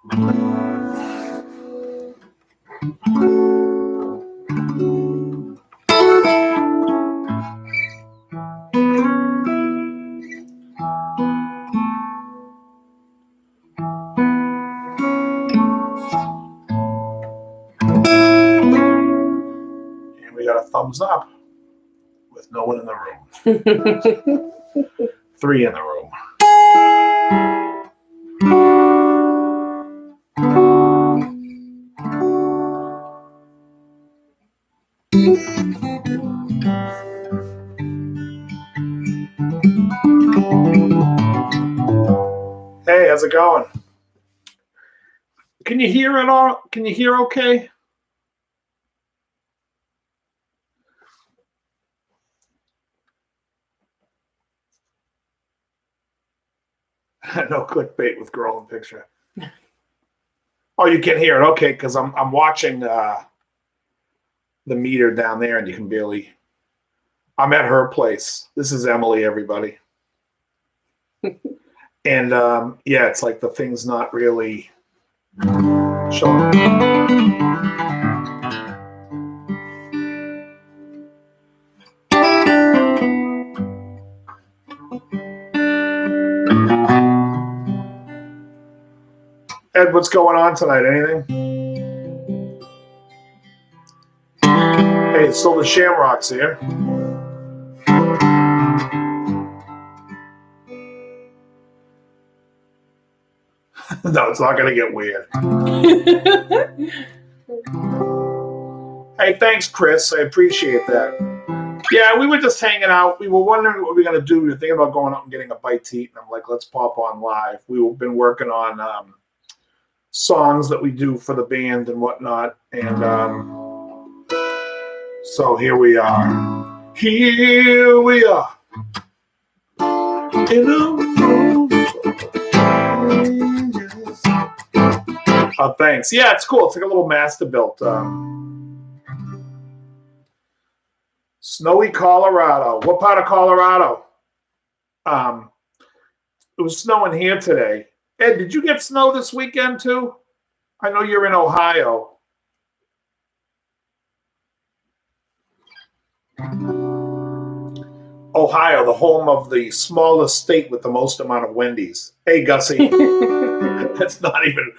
And we got a thumbs up with no one in the room. 3 in the room. Hey, how's it going? Can you hear it all? Can you hear okay? No clickbait with girl in picture. Oh, you can hear it. Okay, because I'm watching the meter down there, and you can barely. I'm at her place. This is Emily, everybody. And yeah, it's like the thing's not really showing. Ed, what's going on tonight? Anything? Hey, it's still the Shamrocks here. No, it's not going to get weird. Hey, thanks, Chris. I appreciate that. Yeah, we were just hanging out. We were wondering what we were going to do. We were thinking about going out and getting a bite to eat. And I'm like, let's pop on live. We've been working on songs that we do for the band and whatnot. And so here we are. Here we are. In a room. Oh, thanks. Yeah, it's cool. It's like a little Masterbuilt. Snowy Colorado. What part of Colorado? It was snowing here today. Ed, did you get snow this weekend too? I know you're in Ohio. Ohio, the home of the smallest state with the most amount of Wendy's. Hey, Gussie. That's not even...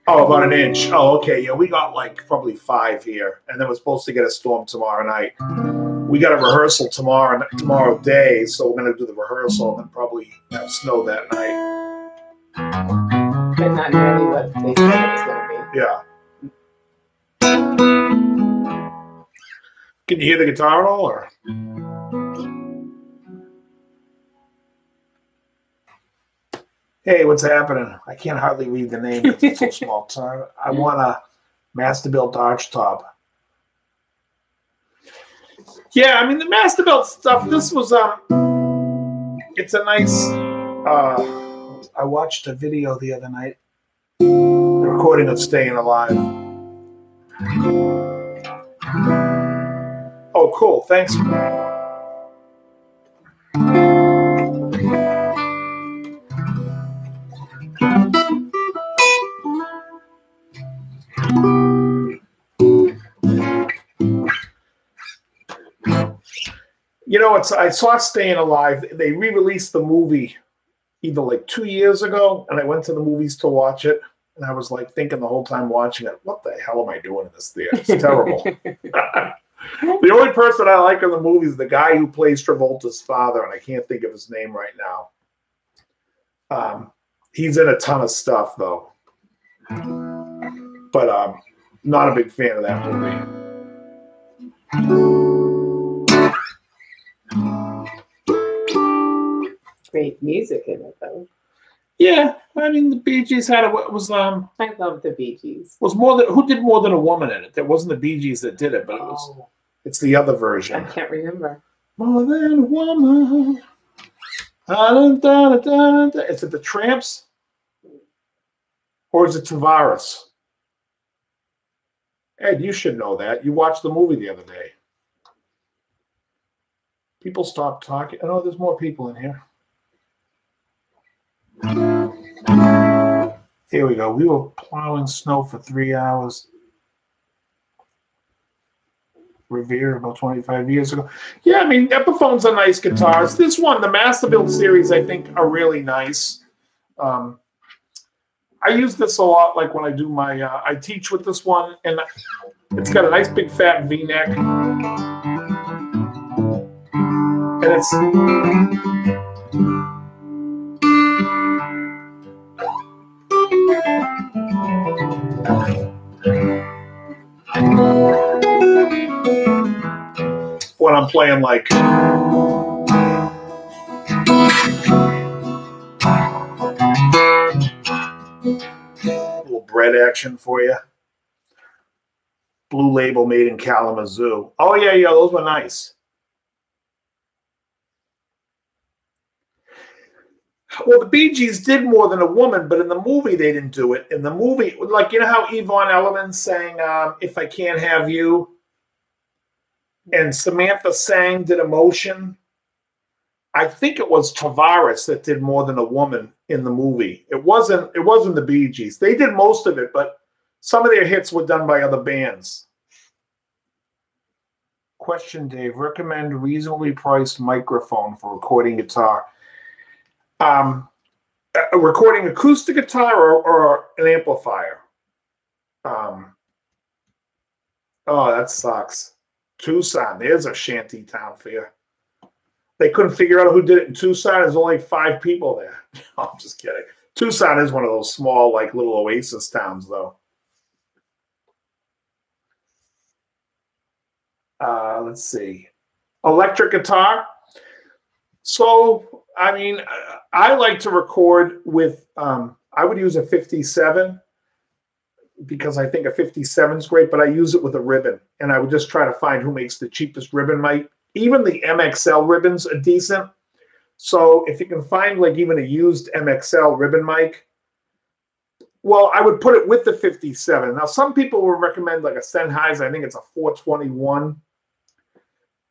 Oh, about an inch. Oh, okay. Yeah, we got like probably 5 here. And then we're supposed to get a storm tomorrow night. We got a rehearsal tomorrow day, so we're going to do the rehearsal and then probably have snow that night. But not nearly what they said it was going to be. Yeah. Can you hear the guitar at all? Or? Hey, what's happening? I can't hardly read the name because it's so small. So I want a Masterbuilt archtop. Yeah, I mean, the Masterbuilt stuff, this was, it's a nice, I watched a video the other night, the recording of Staying Alive. Oh, cool. Thanks. You know, I saw Staying Alive. They re-released the movie either like 2 years ago, and I went to the movies to watch it, and I was like thinking the whole time watching it, what the hell am I doing in this theater? It's terrible. The only person I like in the movie is the guy who plays Travolta's father, and I can't think of his name right now. He's in a ton of stuff, though. But not a big fan of that movie. Great music in it, though. Yeah, I mean the Bee Gees had what was I love the Bee Gees. Was more than who did More Than a Woman in it? That wasn't the Bee Gees that did it, but it's the other version. I can't remember. More Than a Woman. Is it the Tramps? Or is it Tavares? Ed, you should know that. You watched the movie the other day. People stopped talking. Oh, there's more people in here. Here we go. We were plowing snow for 3 hours. Revere about 25 years ago. Yeah, I mean, Epiphones are nice guitars. This one, the Masterbuilt series, I think are really nice. I use this a lot, like when I do my, I teach with this one, and it's got a nice big fat V-neck. And it's... when I'm playing like... little bread action for you. Blue Label made in Kalamazoo. Oh, yeah, those were nice. Well, the Bee Gees did More Than a Woman, but in the movie they didn't do it. In the movie, like, you know how Yvonne Elliman sang If I Can't Have You? And Samantha Sang did Emotion? I think it was Tavares that did More Than a Woman in the movie. It wasn't the Bee Gees. They did most of it, but some of their hits were done by other bands. Question, Dave. Recommend reasonably priced microphone for recording guitar. A recording acoustic guitar or an amplifier? Oh, that sucks. Tucson. There's a shanty town for you. They couldn't figure out who did it in Tucson. There's only 5 people there. I'm just kidding. Tucson is one of those small, like, little oasis towns, though. Let's see. Electric guitar. So, I mean, I like to record with, I would use a 57 because I think a 57 is great, but I use it with a ribbon. And I would just try to find who makes the cheapest ribbon mic. Even the MXL ribbons are decent. So if you can find like even a used MXL ribbon mic, well, I would put it with the 57. Now, some people will recommend like a Sennheiser. I think it's a 421.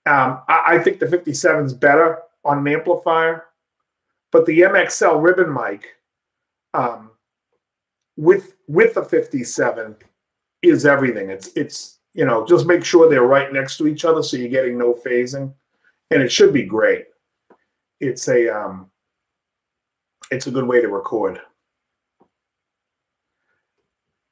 I think the 57 is better on an amplifier. But the MXL ribbon mic with the 57 is everything. It's you know, just make sure they're right next to each other so you're getting no phasing, and it should be great. It's a good way to record.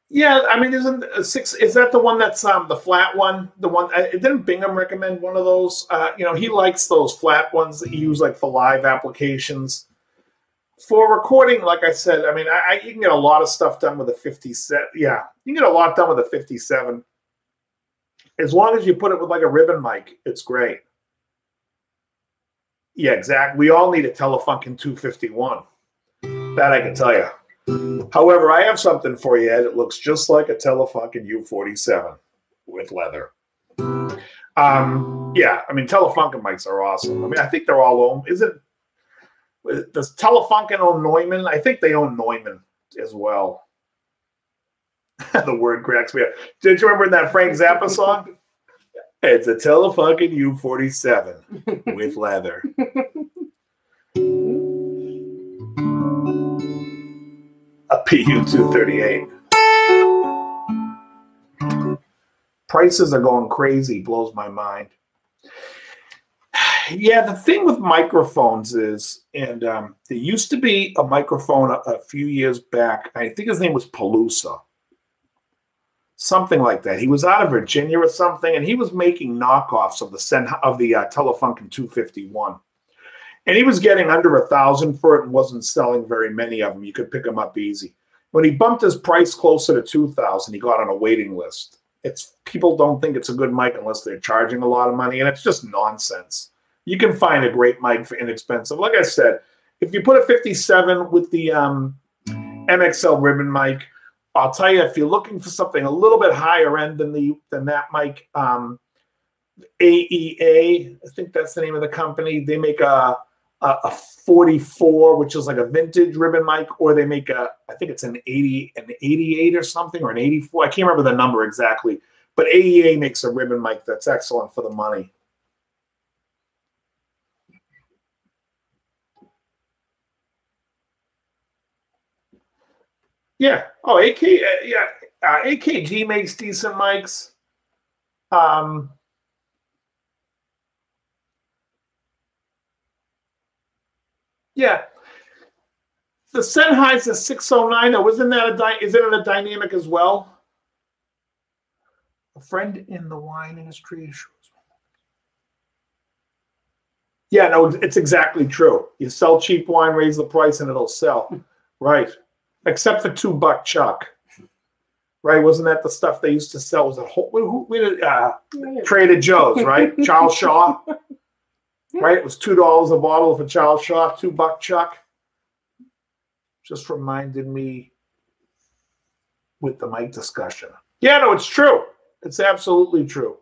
Yeah, I mean, isn't a 6? Is that the one that's the flat one? The one didn't Bingham recommend one of those? You know, he likes those flat ones that you use like for live applications. For recording, like I said, I mean, you can get a lot of stuff done with a 57. Yeah, you can get a lot done with a 57. As long as you put it with like a ribbon mic, it's great. Yeah, exactly. We all need a Telefunken 251. That I can tell you. However, I have something for you, Ed. It looks just like a Telefunken U47 with leather. Yeah, I mean, Telefunken mics are awesome. I mean, I think they're all owned. Does Telefunken own Neumann? I think they own Neumann as well. The word cracks me up. Did you remember in that Frank Zappa song? It's a Telefunken U47 with leather. A PU238. Prices are going crazy. Blows my mind. Yeah, the thing with microphones is, and there used to be a microphone a few years back. I think his name was Palooza. Something like that. He was out of Virginia or something, and he was making knockoffs of the Telefunken 251. And he was getting under $1,000 for it and wasn't selling very many of them. You could pick them up easy. When he bumped his price closer to $2,000, he got on a waiting list. People don't think it's a good mic unless they're charging a lot of money, and it's just nonsense. You can find a great mic for inexpensive. Like I said, if you put a 57 with the MXL ribbon mic, I'll tell you, if you're looking for something a little bit higher end than that mic, AEA, I think that's the name of the company. They make a 44, which is like a vintage ribbon mic, or they make I think it's an 88 or something, or an 84. I can't remember the number exactly, but AEA makes a ribbon mic that's excellent for the money. Yeah. Oh, yeah. AKG makes decent mics. Yeah. The Sennheiser 609, though, isn't that is it a dynamic as well? A friend in the wine industry. Yeah, no, it's exactly true. You sell cheap wine, raise the price, and it'll sell. Right. Except for $2 Chuck. Right? Wasn't that the stuff they used to sell? Was it Trader Joe's, right? Charles Shaw. Right? It was $2 a bottle for Charles Shaw, $2 Chuck. Just reminded me with the mic discussion. Yeah, no, it's true. It's absolutely true.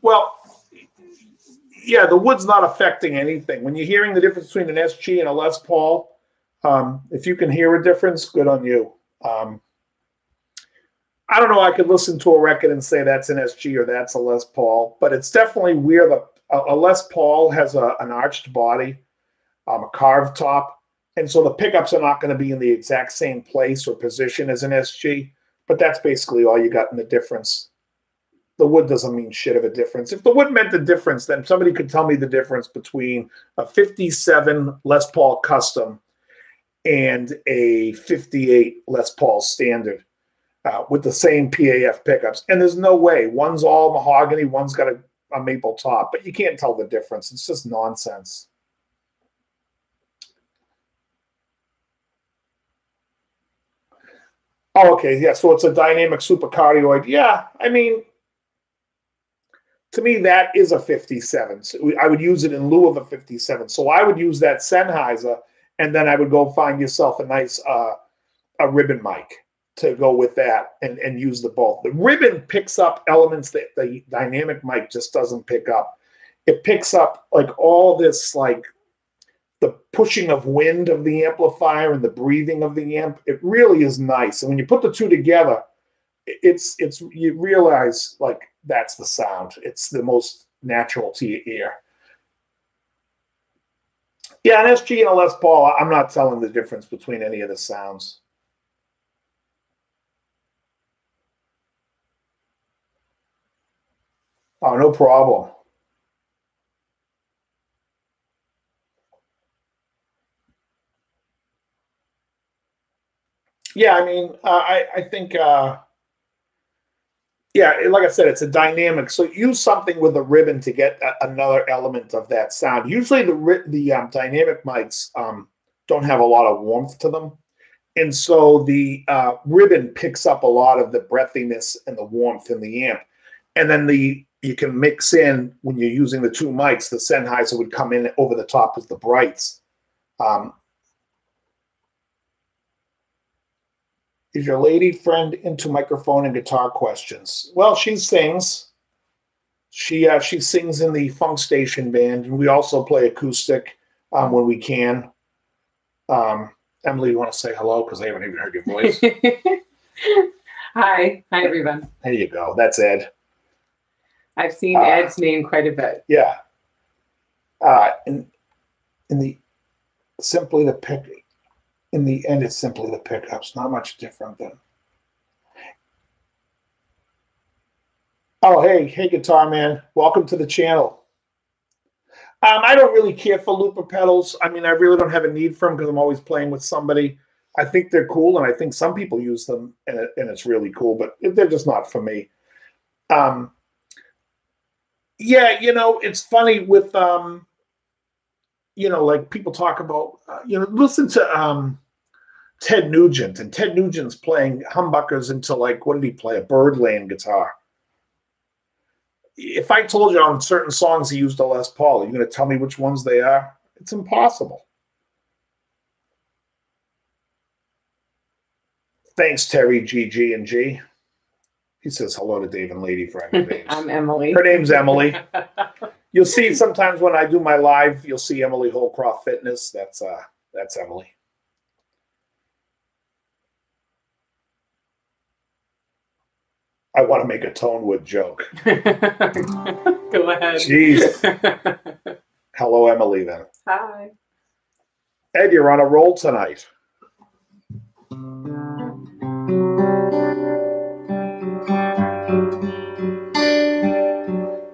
Well, yeah, the wood's not affecting anything. When you're hearing the difference between an SG and a Les Paul, if you can hear a difference, good on you. I don't know. I could listen to a record and say that's an SG or that's a Les Paul, but it's definitely where a Les Paul has an arched body, a carved top, and so the pickups are not going to be in the exact same place or position as an SG. But that's basically all you got in the difference. The wood doesn't mean shit of a difference. If the wood meant the difference, then somebody could tell me the difference between a 57 Les Paul Custom and a 58 Les Paul Standard with the same PAF pickups. And there's no way. One's all mahogany, one's got a maple top, but you can't tell the difference. It's just nonsense. Oh, okay. Yeah, so it's a dynamic supercardioid. Yeah, I mean, to me, that is a 57. So I would use it in lieu of a 57. So I would use that Sennheiser, and then I would go find yourself a nice a ribbon mic to go with that and use the both. The ribbon picks up elements that the dynamic mic just doesn't pick up. It picks up like all this, like the pushing of wind of the amplifier and the breathing of the amp. It really is nice. And when you put the two together, it's you realize like that's the sound. It's the most natural to your ear. Yeah, an SG and a Les Paul, I'm not telling the difference between any of the sounds. Oh, no problem. Yeah, I mean, I think, yeah, like I said, it's a dynamic. So use something with a ribbon to get another element of that sound. Usually the dynamic mics don't have a lot of warmth to them. And so the ribbon picks up a lot of the breathiness and the warmth in the amp. And then you can mix in, when you're using the two mics, the Sennheiser would come in over the top of the brights. Is your lady friend into microphone and guitar questions? Well, she sings. She sings in the Funk Station band, and we also play acoustic when we can. Emily, you want to say hello? Because I haven't even heard your voice. Hi everyone. There you go. That's Ed. I've seen Ed's name quite a bit. Yeah. In the end, it's simply the pickups. Not much different than. Oh, hey, Guitar Man. Welcome to the channel. I don't really care for looper pedals. I mean, I really don't have a need for them because I'm always playing with somebody. I think they're cool, and I think some people use them, and it's really cool, but they're just not for me. Yeah, it's funny with, like people talk about, listen to Ted Nugent, and Ted Nugent's playing humbuckers into, like, what did he play? A Birdland guitar. If I told you on certain songs he used a Les Paul, are you going to tell me which ones they are? It's impossible. Thanks, Terry GG and G. He says hello to Dave and Lady friend. I'm Emily. Her name's Emily. You'll see sometimes when I do my live, you'll see Emily Holcroft Fitness. That's Emily. I want to make a Tonewood joke. Go ahead. Jeez. Hello, Emily, then. Hi. Ed, you're on a roll tonight.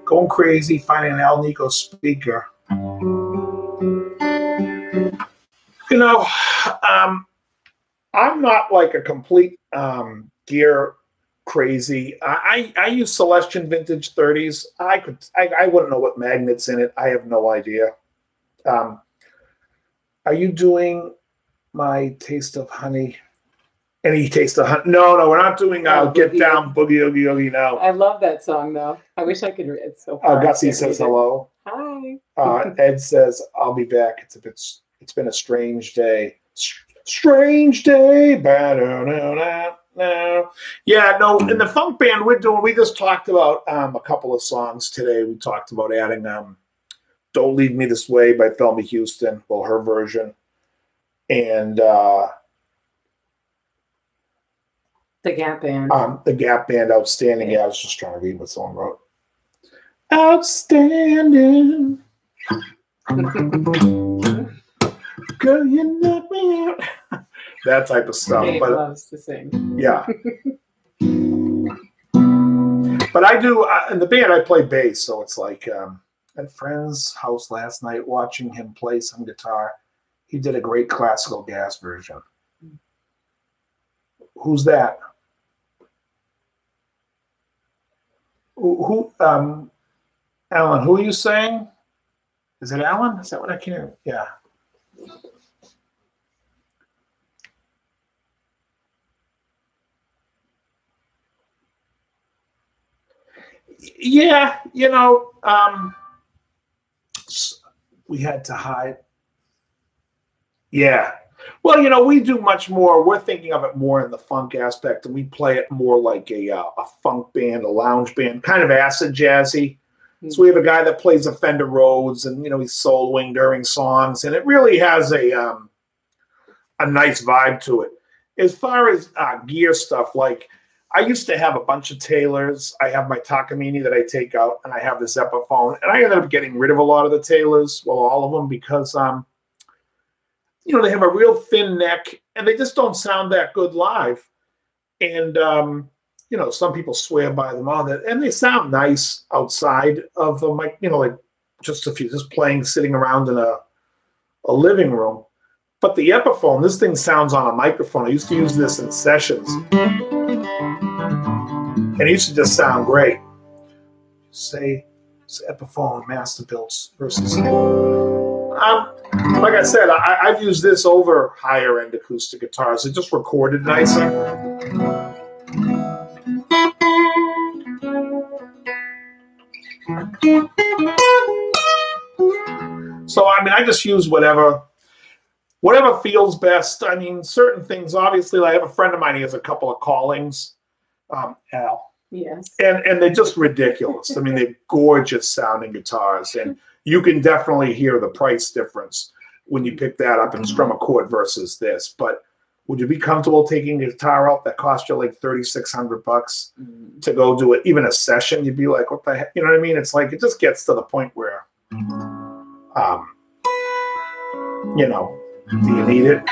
Going crazy, finding an Al Nico speaker. You know, I'm not like a complete gear crazy. I use Celestion Vintage 30s. I wouldn't know what magnets in it. I have no idea. Are you doing my Taste of Honey? Any Taste of Honey? No, we're not doing Get Down Boogie Oogie Oogie now. I love that song though. I wish I could read it so far. Gussie says hello. Hi. Ed says I'll be back. It's been a strange day. Strange day. Yeah, no, in the funk band we just talked about a couple of songs today. We talked about adding Don't Leave Me This Way by Thelma Houston, well, her version. And the Gap Band. The Gap Band, Outstanding. Yeah, I was just trying to read what someone wrote. Outstanding. Girl, you knock me out. That type of stuff. Dave loves to sing. Yeah. But I do, in the band, I play bass. So it's like at a friend's house last night watching him play some guitar. He did a great classical gas version. Who's that? Who Alan, who are you saying? Is it Alan? Is that what I can hear? Yeah. Yeah, you know, we had to hide. Yeah. Well, you know, we do much more. We're thinking of it more in the funk aspect, and we play it more like a funk band, a lounge band, kind of acid jazzy. So we have a guy that plays a Fender Rhodes, and you know he's soloing during songs, and it really has a nice vibe to it. As far as gear stuff, like I used to have a bunch of Taylors. I have my Takamine that I take out, and I have this Epiphone, and I ended up getting rid of a lot of the Taylors, well, all of them, because you know, they have a real thin neck, and they just don't sound that good live. And you know, some people swear by them all that, and they sound nice outside of the mic. You know, like just if you're just playing, sitting around in a living room. But the Epiphone, this thing sounds on a microphone. I used to use this in sessions, and it used to just sound great. Say, it's Epiphone Masterbuilt versus. Like I said, I've used this over higher end acoustic guitars. It just recorded nicer. So I mean, I just use whatever feels best. I mean, certain things. Obviously, like I have a friend of mine. He has a couple of Callings, Al. Yes. And they're just ridiculous. I mean, they're gorgeous sounding guitars, and you can definitely hear the price difference when you pick that up and strum a chord versus this. But would you be comfortable taking a guitar out that cost you like $3,600 to go do it, even a session? You'd be like, what the heck? You know what I mean? It's like it just gets to the point where, you know, do you need it?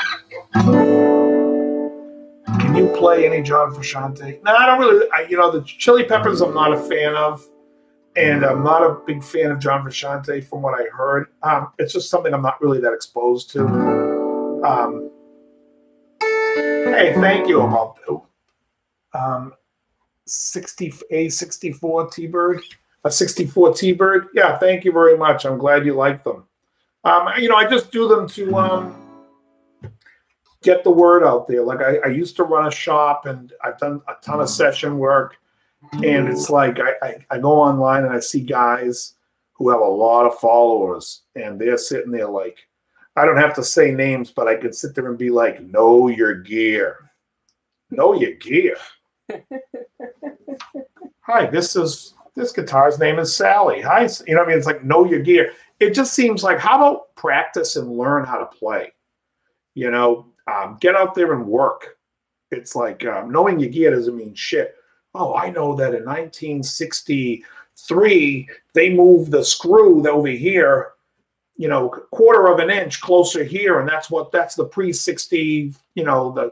Can you play any John Frusciante? No, I don't really. You know, the Chili Peppers I'm not a fan of. And I'm not a big fan of John Frusciante from what I heard. It's just something I'm not really that exposed to. Hey, thank you about 64 T-Bird. A 64 T-Bird. Yeah, thank you very much. I'm glad you like them. You know, I just do them to get the word out there. Like I used to run a shop, and I've done a ton of session work. And it's like I go online and I see guys who have a lot of followers, and they're sitting there like, I don't have to say names, but I could sit there and be like, know your gear. Know your gear. Hi, this guitar's name is Sally. Hi, you know what I mean? It's like, know your gear. It just seems like, how about practice and learn how to play? You know, get out there and work. It's like knowing your gear doesn't mean shit. oh, I know that in 1963 they moved the screw over here, quarter of an inch closer here, and that's the pre-60,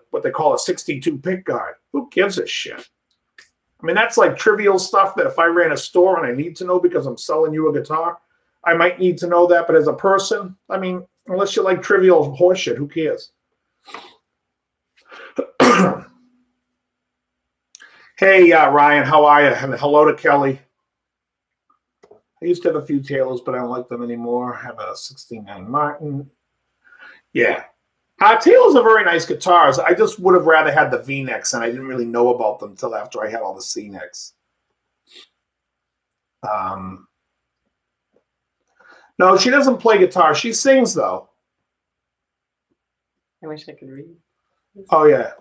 what they call a 62 pick guard. Who gives a shit? I mean, that's like trivial stuff that if I ran a store and I need to know because I'm selling you a guitar, I might need to know that. But as a person, I mean, unless you like trivial horseshit, who cares? Hey, Ryan, how are you? And hello to Kelly. I used to have a few Taylors, but I don't like them anymore. I have a 69 Martin. Yeah. Taylors are very nice guitars. I just would have rather had the V-necks, and I didn't really know about them until after I had all the C-necks. No, she doesn't play guitar. She sings, though. I wish I could read. Oh, yeah.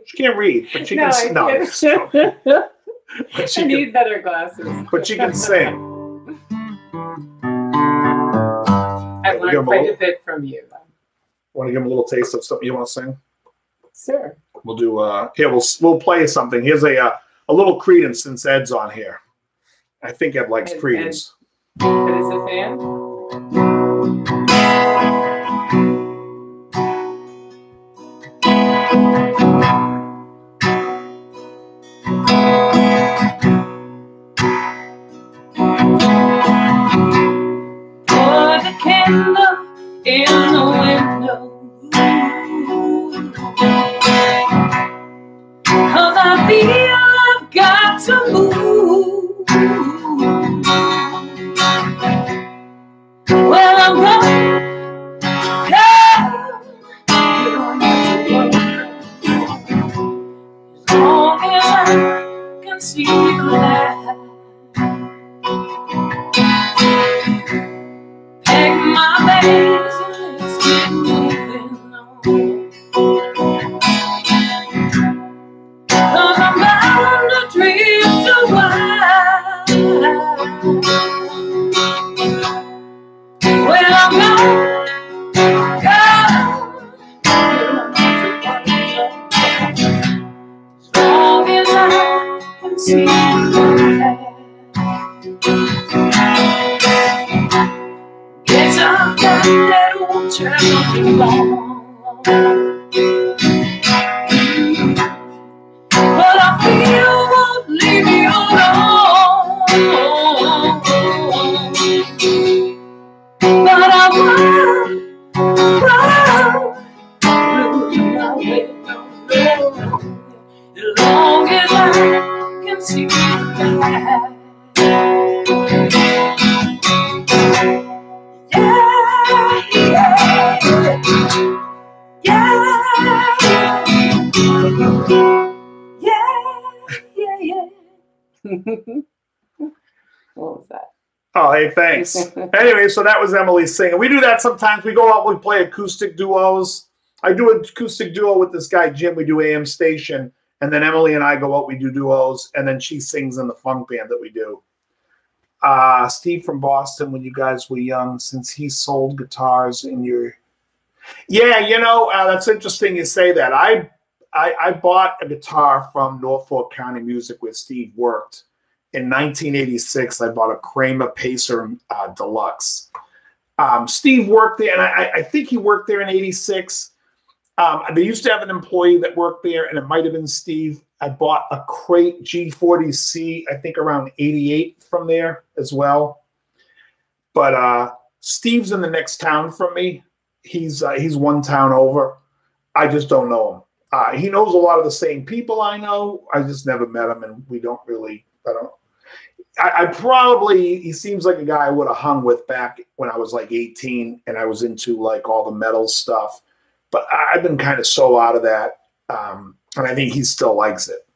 She can't read, but she can sing. I need better glasses. But she can sing. I learned quite a bit from you. Want to give him a little taste of something you want to sing? Sure. We'll do. Here, we'll play something. Here's a little Creedence since Ed's on here. I think Ed likes Creedence. Ed is a fan. Pour the candle in the window, 'cause I feel I've got to move. Well, I'm going, girl, you don't have to worry, as long as I can see you laugh. Pack my bags and let's get moving on, 'cause I'm bound to drift a while. Well, I'm gone, girl, you don't have to worry, as long as I can see you laugh. Yes, I've got that old traveling on, but I feel won't leave me alone. But I won't lose my way, as long as I can see you laugh. What was that? Oh, hey, thanks. Anyway, so that was Emily singing. We do that sometimes. We go out, we play acoustic duos. I do an acoustic duo with this guy, Jim. We do AM Station. And then Emily and I go out, we do duos. And then she sings in the funk band that we do. Steve from Boston, when you guys were young, since he sold guitars in your... Yeah, that's interesting you say that. I bought a guitar from Norfolk County Music where Steve worked. In 1986, I bought a Kramer Pacer Deluxe. Steve worked there, and I think he worked there in 86. They used to have an employee that worked there, and it might have been Steve. I bought a Crate G40C, I think around 88 from there as well. But Steve's in the next town from me. He's one town over. I just don't know him. He knows a lot of the same people I know. I just never met him, and we don't really. He seems like a guy I would have hung with back when I was like 18 and I was into like all the metal stuff. But I've been kind of so out of that. And I think he still likes it.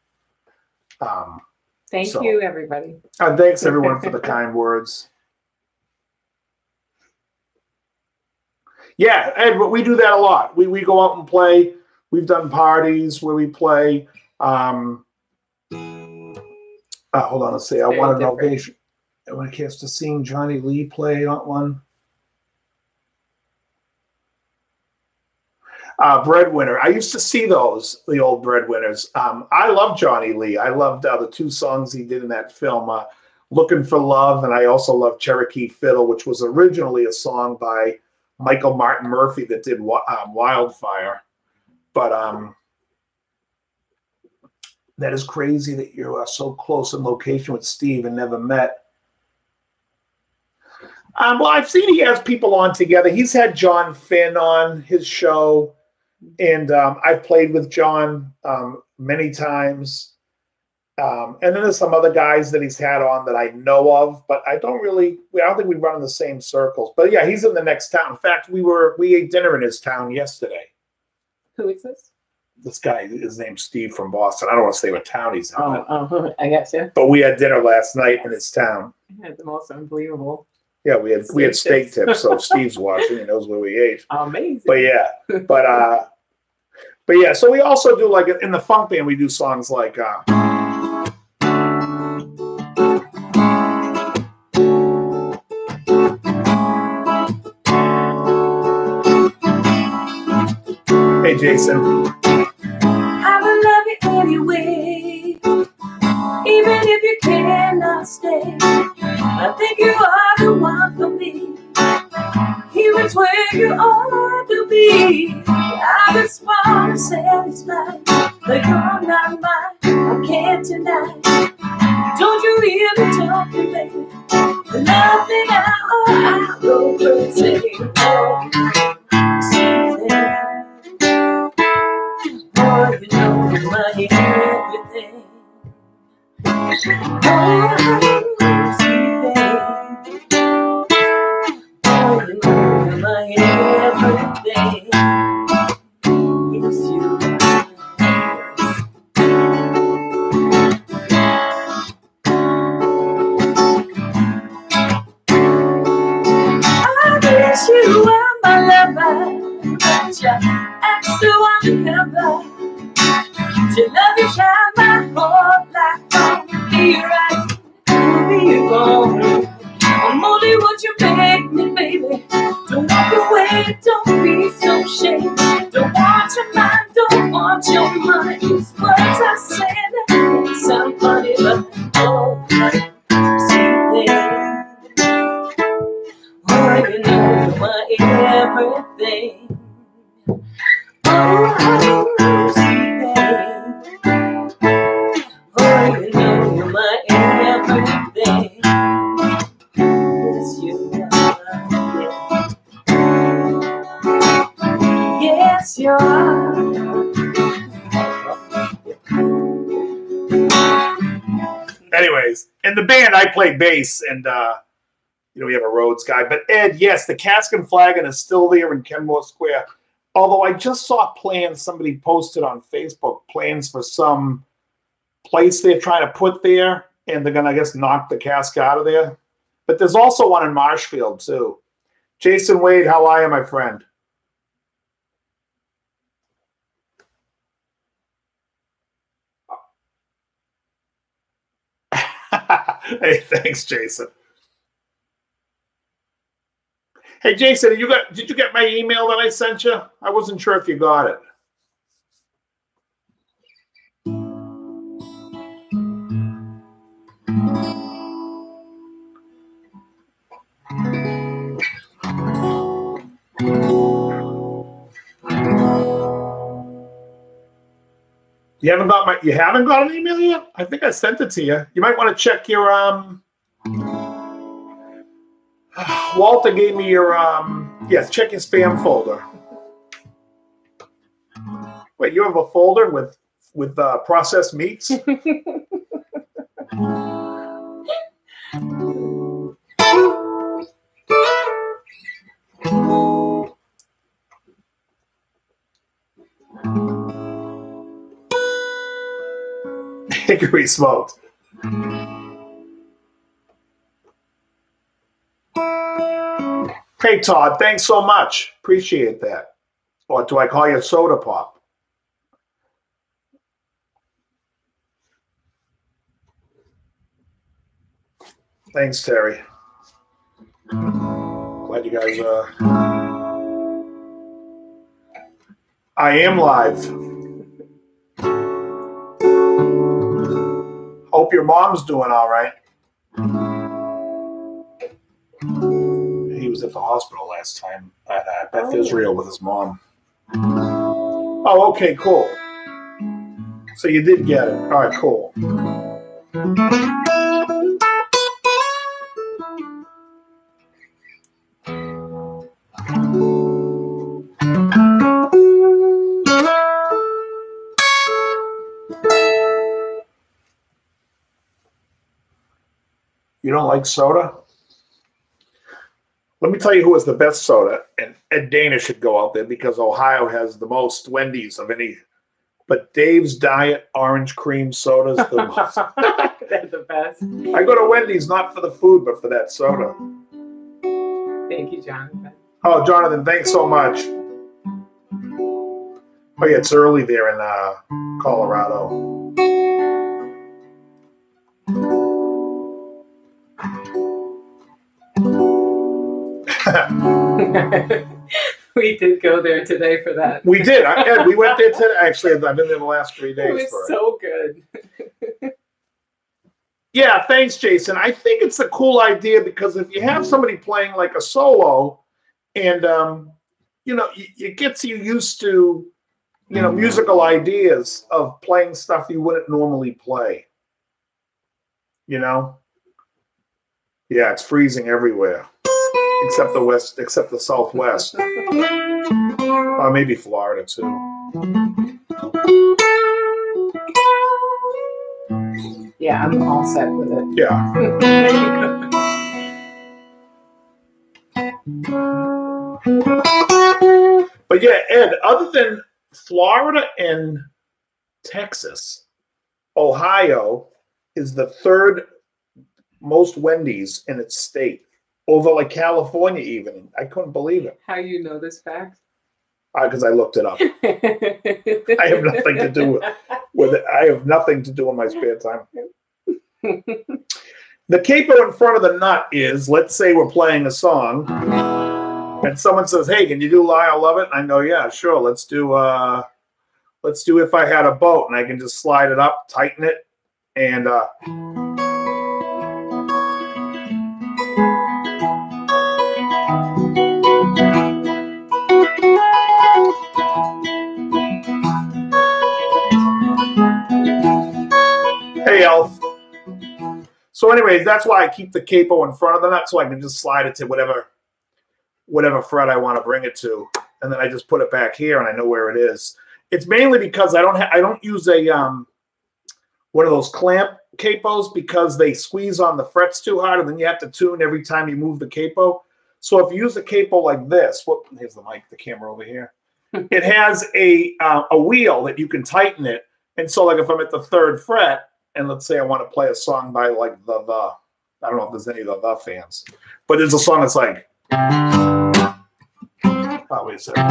Thank you, everybody. Thanks, everyone, for the kind words. Yeah, Ed, but we do that a lot. We go out and play. We've done parties where we play. Hold on, let's see. I want to know. I want to cast to seeing Johnny Lee play on one. Breadwinner. I used to see those, the old Breadwinners. I love Johnny Lee. I loved the two songs he did in that film, Looking for Love, and I also love Cherokee Fiddle, which was originally a song by Michael Martin Murphey that did Wildfire. But that is crazy that you are so close in location with Steve and never met. Well, I've seen he has people on together. He's had John Finn on his show, and I've played with John many times. And then there's some other guys that he's had on that I know of, but I don't think we run in the same circles. But yeah, he's in the next town. In fact, we ate dinner in his town yesterday. Who is this? This guy, his name's Steve from Boston. I don't want to say what town he's in. I guess, yeah. But we had dinner last night in his town. Yeah, the most unbelievable. Yeah, we had steak tips, so Steve's watching. He knows where we ate. Amazing. But yeah, but yeah. So we also do, like, in the funk band, we do songs like. Hey, Jason. I will love you anyway, even if you cannot stay. I think you are the one for me. Here is where you ought to be. I just want to satisfy that you're not mine. I can't deny. Don't you really talk to me, baby? The nothing I go crazy. Oh, you know my everything. Oh, sweet baby. Oh, you know my everything. Yes, you are. I guess you are my lover, but you act so undercover. To love you, child, my whole life won't be right. Be gone. I'm only what you make me, baby. Don't walk away, don't be so shady. Don't want your mind, don't want your money. These words I said they sound funny, but oh, see there. Oh, you know you're my everything. Oh, see there. Oh, you know you're my everything. Yes, you are. Yes, you are. Anyways, in the band, I play bass, and we have a Rhodes guy. But Ed, yes, the Cask and Flagon is still there in Kenmore Square. Although I just saw plans, somebody posted on Facebook, plans for some place they're trying to put there, and they're going to, I guess, knock the cask out of there. But there's also one in Marshfield, too. Jason Wade, how are you, my friend? Hey, thanks, Jason. Hey, Jason, did you get my email that I sent you? I wasn't sure if you got it. You haven't got an email yet? I think I sent it to you. You might want to check your Walter gave me your yes, check your spam folder. Wait, you have a folder with processed meats? Hickory smoked. Hey, Todd, thanks so much. Appreciate that. Or do I call you Soda Pop? Thanks, Terry. Glad you guys I am live. Hope your mom's doing all right. He was at the hospital last time at Beth Israel with his mom. Oh, okay, cool. So you did get it. All right, cool. You don't like soda? Let me tell you who has the best soda, and Ed Dana should go out there because Ohio has the most Wendy's of any. But Dave's Diet Orange Cream Soda's the most. They're the best. I go to Wendy's not for the food, but for that soda. Thank you, Jonathan. Oh, Jonathan, thanks so much. Oh, yeah, it's early there in Colorado. We did go there today for that. We did. Ed, we went there today. Actually, I've been there the last 3 days. It was for so good. Yeah, thanks, Jason. I think it's a cool idea because if you have somebody playing like a solo and, you know, it gets you used to, you know, musical ideas of playing stuff you wouldn't normally play. You know? Yeah, it's freezing everywhere. Except the west, except the southwest. Maybe Florida too. Yeah, I'm all set with it. Yeah. But yeah, Ed, other than Florida and Texas, Ohio is the third most Wendy's in its state. Over like California, even. I couldn't believe it. How you know this fact? Because I looked it up. I have nothing to do with it. I have nothing to do in my spare time. The capo in front of the nut is, let's say we're playing a song, and someone says, "Hey, can you do Lyle Lovett?" And I go, "Yeah, sure. Let's do If I Had a Boat," and I can just slide it up, tighten it, and hey, Elf. So anyways, that's why I keep the capo in front of the nut so I can just slide it to whatever fret I want to bring it to. And then I just put it back here and I know where it is. It's mainly because I don't use a one of those clamp capos because they squeeze on the frets too hard and then you have to tune every time you move the capo. So if you use a capo like this, here's the mic, the camera over here. It has a wheel that you can tighten it. And so like if I'm at the 3rd fret, and let's say I want to play a song by like the I don't know if there's any of the fans, but there's a song that's like, oh, wait a second.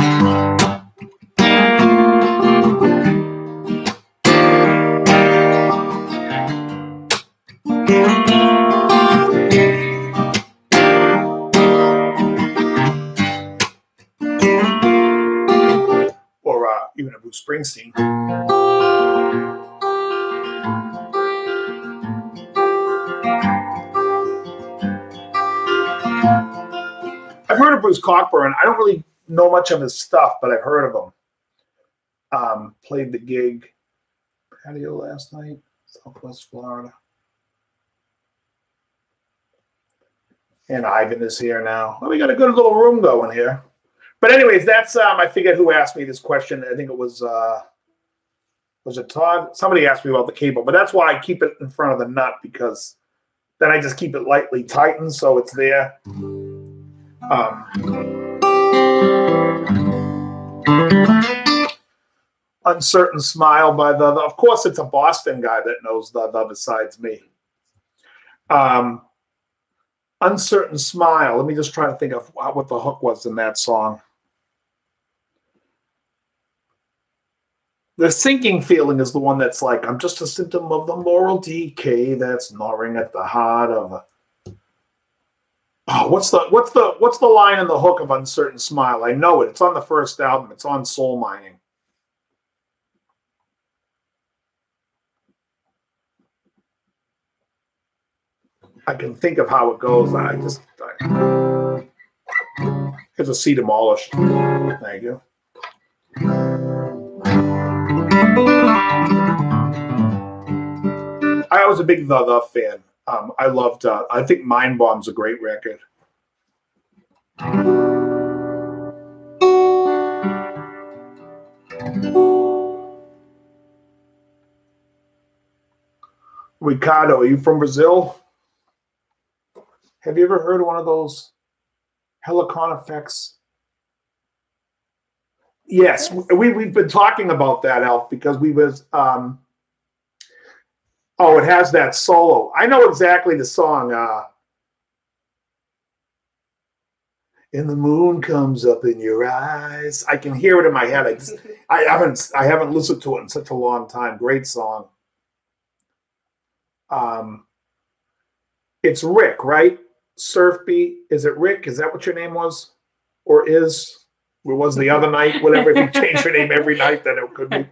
Or even a Bruce Springsteen. I've heard of Bruce Cockburn. I don't really know much of his stuff, but I've heard of him. Played the gig patio last night, Southwest Florida. And Ivan is here now. Well, we got a good little room going here. But anyways, that's I forget who asked me this question. I think it was it Todd? Somebody asked me about the cable, but that's why I keep it in front of the nut because then I just keep it lightly tightened so it's there. Uncertain Smile by the of course it's a Boston guy that knows the besides me. Uncertain Smile. Let me just try to think of what the hook was in that song. The sinking feeling is the one that's like, I'm just a symptom of the moral decay that's gnawing at the heart of. Oh, what's the line in the hook of Uncertain Smile? I know it. It's on the first album. It's on Soul Mining. I can think of how it goes. Here's a C demolished. Thank you. I was a big The fan. I loved. I think Mind Bomb's a great record. Ricardo, are you from Brazil? Have you ever heard of one of those Helicon effects? Yes, we've been talking about that, Alf, because we was oh, it has that solo. I know exactly the song. And the moon comes up in your eyes. I can hear it in my head. I haven't listened to it in such a long time. Great song. It's Rick, right? Surfbeat. Is it Rick? Is that what your name was? Or is? Or was the other night? Whatever. If you change your name every night, then it could be.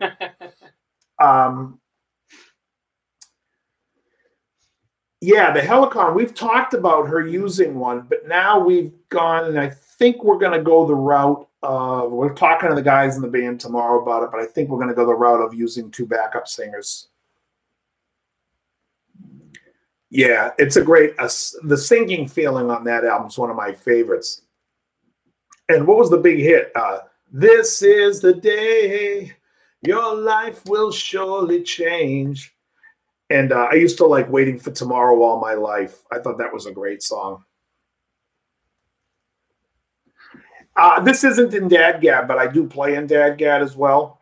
Yeah, the Helicon. We've talked about her using one, but now we've gone, and I think we're going to go the route of, we're talking to the guys in the band tomorrow about it, but I think we're going to go the route of using 2 backup singers. Yeah, it's a great, the singing feeling on that album is one of my favorites. And what was the big hit? This is the day your life will surely change. And I used to like Waiting for Tomorrow all my life. I thought that was a great song. This isn't in Dadgad, but I do play in Dadgad as well.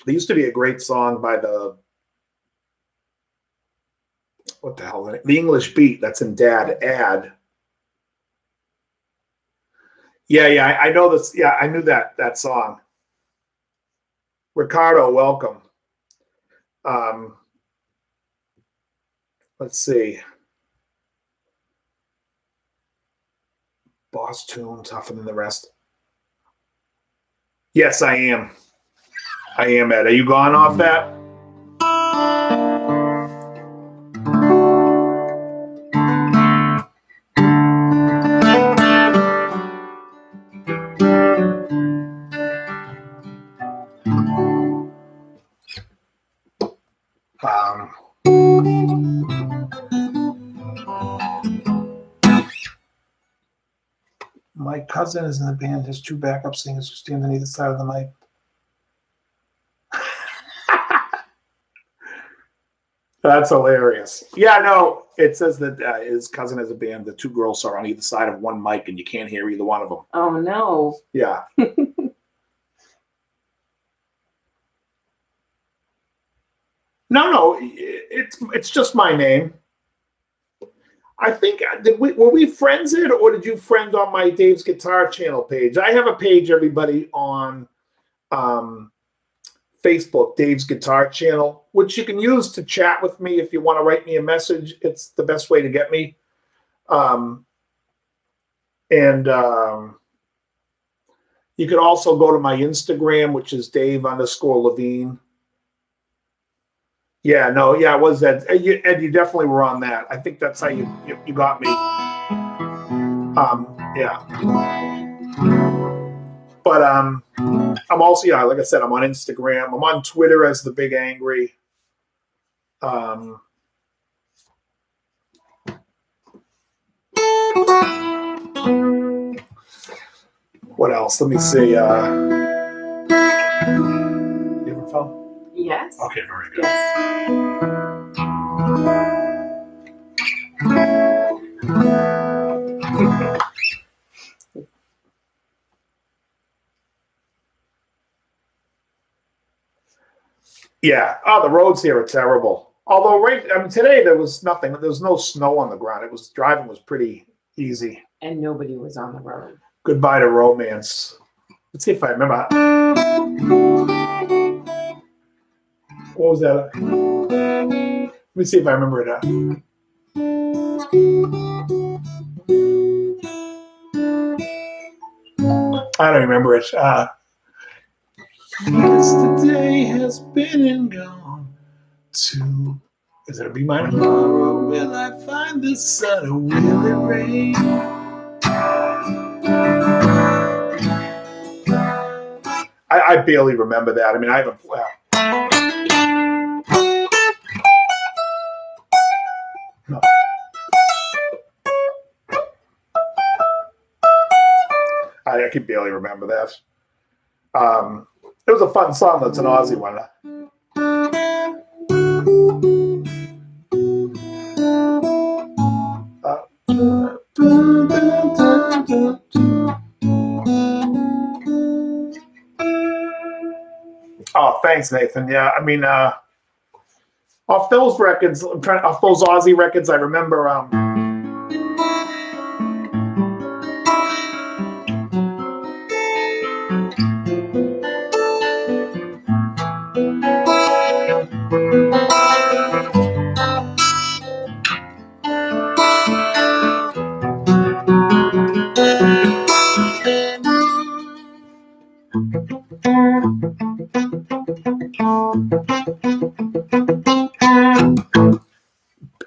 There used to be a great song by the, what the hell? The English Beat that's in Dad Ad. Yeah, I know this. Yeah, I knew that song. Ricardo, welcome. Let's see. Boss Tune, tougher than the rest. Yes, I am. I am, Ed. Are you gone off that? My cousin is in the band. Has 2 backup singers who stand on either side of the mic. That's hilarious. Yeah, no, it says that his cousin has a band. The 2 girls are on either side of one mic, and you can't hear either one of them. Oh, no. Yeah. No, it's just my name. I think, were we friends it, or did you friend on my Dave's Guitar Channel page? I have a page, everybody, on Facebook, Dave's Guitar Channel, which you can use to chat with me if you want to write me a message. It's the best way to get me. You can also go to my Instagram, which is Dave_Levine. Yeah, no, yeah, it was Ed. Ed, you definitely were on that. I think that's how you got me. Yeah. But I'm also, yeah, like I said, I'm on Instagram. I'm on Twitter as The Big Angry. What else? Let me see. You have a phone? Yes. Okay, very good. Yeah. Oh, the roads here are terrible. Although, today there was nothing. There was no snow on the ground. Driving was pretty easy. And nobody was on the road. Goodbye to romance. Let's see if I remember. What was that? Let me see if I remember it. I don't remember it. Yesterday has been and gone to. Is it a B minor? Tomorrow will I find in the sun, will it rain? I barely remember that. I mean, I haven't. No. I can barely remember that. It was a fun song. That's an Aussie one. Oh, thanks, Nathan. Yeah, I mean, off those records, off those Aussie records, I remember.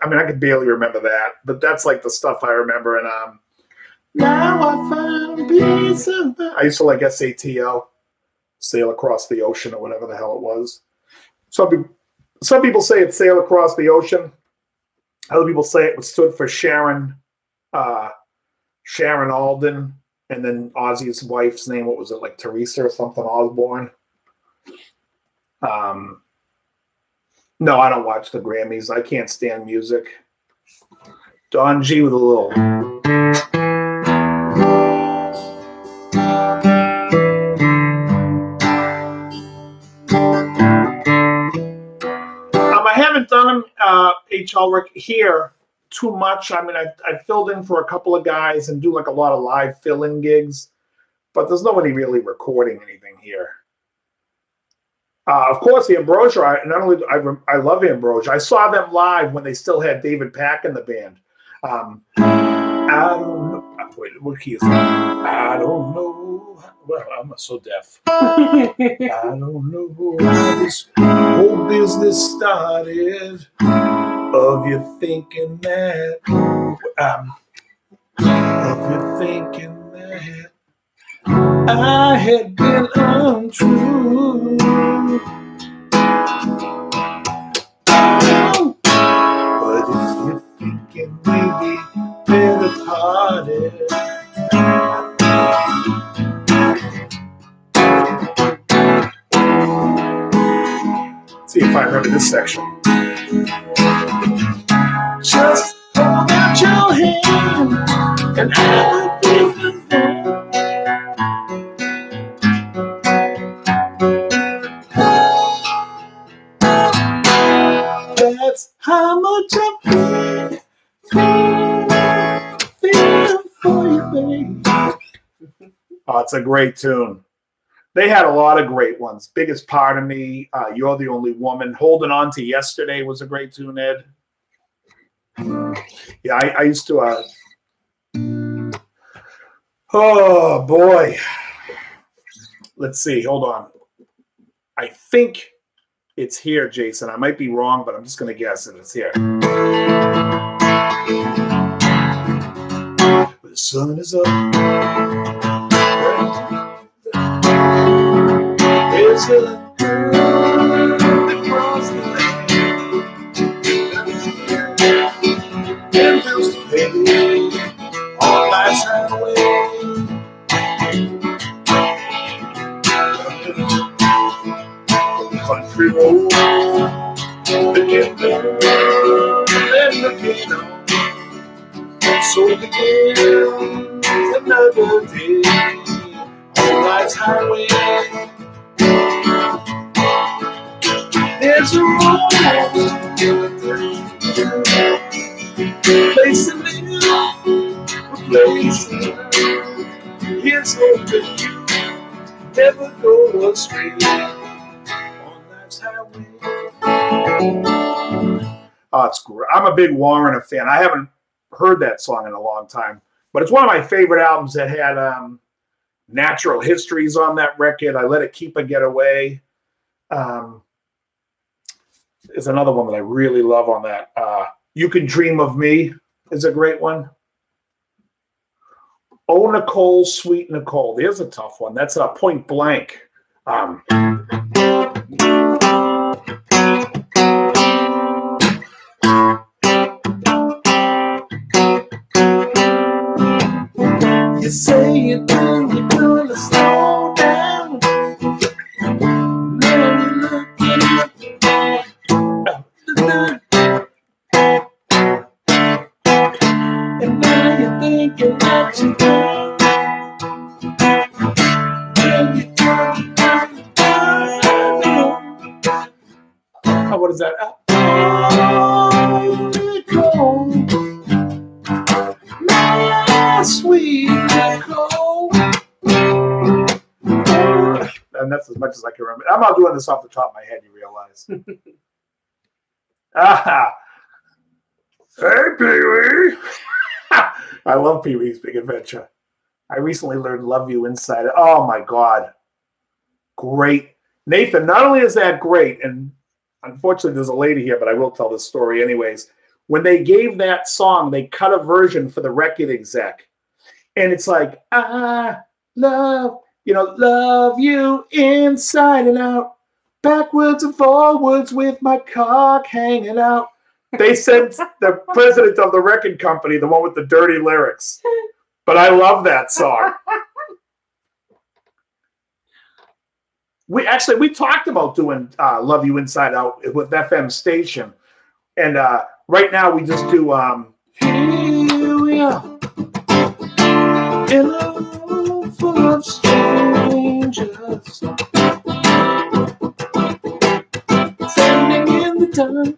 I mean, I could barely remember that, but that's like the stuff I remember. And now I found peace of mind. I used to like SATO, Sail Across the Ocean, or whatever the hell it was. Some people say it's Sail Across the Ocean. Other people say it stood for Sharon Alden, and then Ozzy's wife's name. What was it, like Teresa or something? Osborne. No, I don't watch the Grammys. I can't stand music. Don G with a little. I haven't done H. Ulrich here too much. I mean, I filled in for a couple of guys and do like a lot of live fill-in gigs, but there's nobody really recording anything here. Of course, the Ambrosia. I love Ambrosia. I saw them live when they still had David Pack in the band. I don't know. Wait, what key is that? I don't know. Well, I'm so deaf. I don't know how this whole business started. Of you thinking that. Of you thinking that. I had been untrue. But if you're thinking maybe better parted. See if I remember this section. Just hold out your hand and I will be the one. That's how much I feel for you, baby. Oh, it's a great tune. They had a lot of great ones. Biggest Part of Me, You're the Only Woman, Holding On to Yesterday was a great tune, Ed. Yeah, I used to. Oh boy. Let's see. Hold on. I think it's here, Jason. I might be wrong, but I'm just going to guess it. It's here. The sun is up. There's a girl across the land. And bills to pay. All life's highway. Country road, begin there and looking on. So begins another day on life's highway. There's a romance, place to live, a place to learn. Here's hoping you never go astray. Oh, it's great. I'm a big Warren fan. I haven't heard that song in a long time, but it's one of my favorite albums that had Natural Histories on that record. I Let It Keep a Get Away. Is another one that I really love on that. You Can Dream of Me. is a great one. Oh, Nicole, Sweet Nicole. There's a tough one. That's a Point Blank. You say you're gonna slow down. And now you're thinking that you can. Oh, what is that? Oh, Nicole, my sweet Nicole. And that's as much as I can remember. I'm not doing this off the top of my head, you realize. Hey, Pee-wee. I love Pee-wee's Big Adventure. I recently learned Love You Inside. Oh, my God. Great. Nathan, not only is that great, and unfortunately there's a lady here, but I will tell this story anyways. When they gave that song, they cut a version for the record exec. And it's like, I love you inside and out, backwards and forwards with my cock hanging out. They sent the president of the record company, the one with the dirty lyrics. But I love that song. We talked about doing Love You Inside Out with FM Station. And right now we just do Here We Are in a room full of strangers, standing in the dark,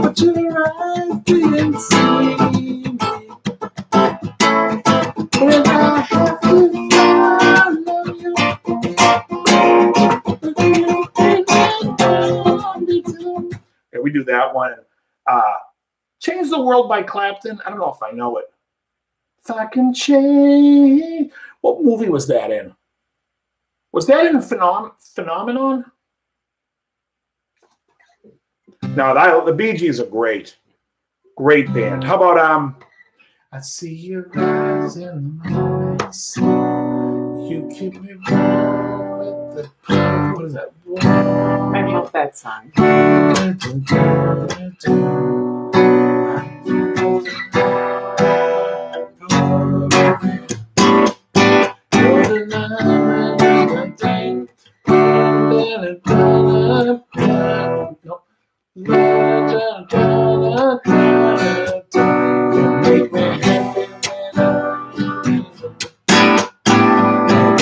but your eyes didn't see me. When I have to follow you, yeah, we do that one. Change the World by Clapton. I don't know if I know it. If I can change. What movie was that in? Was that in Phenomenon? No, the Bee Gees are great. Great band. How about I see your eyes in the morning. You keep me warm with the what is that? I love that song.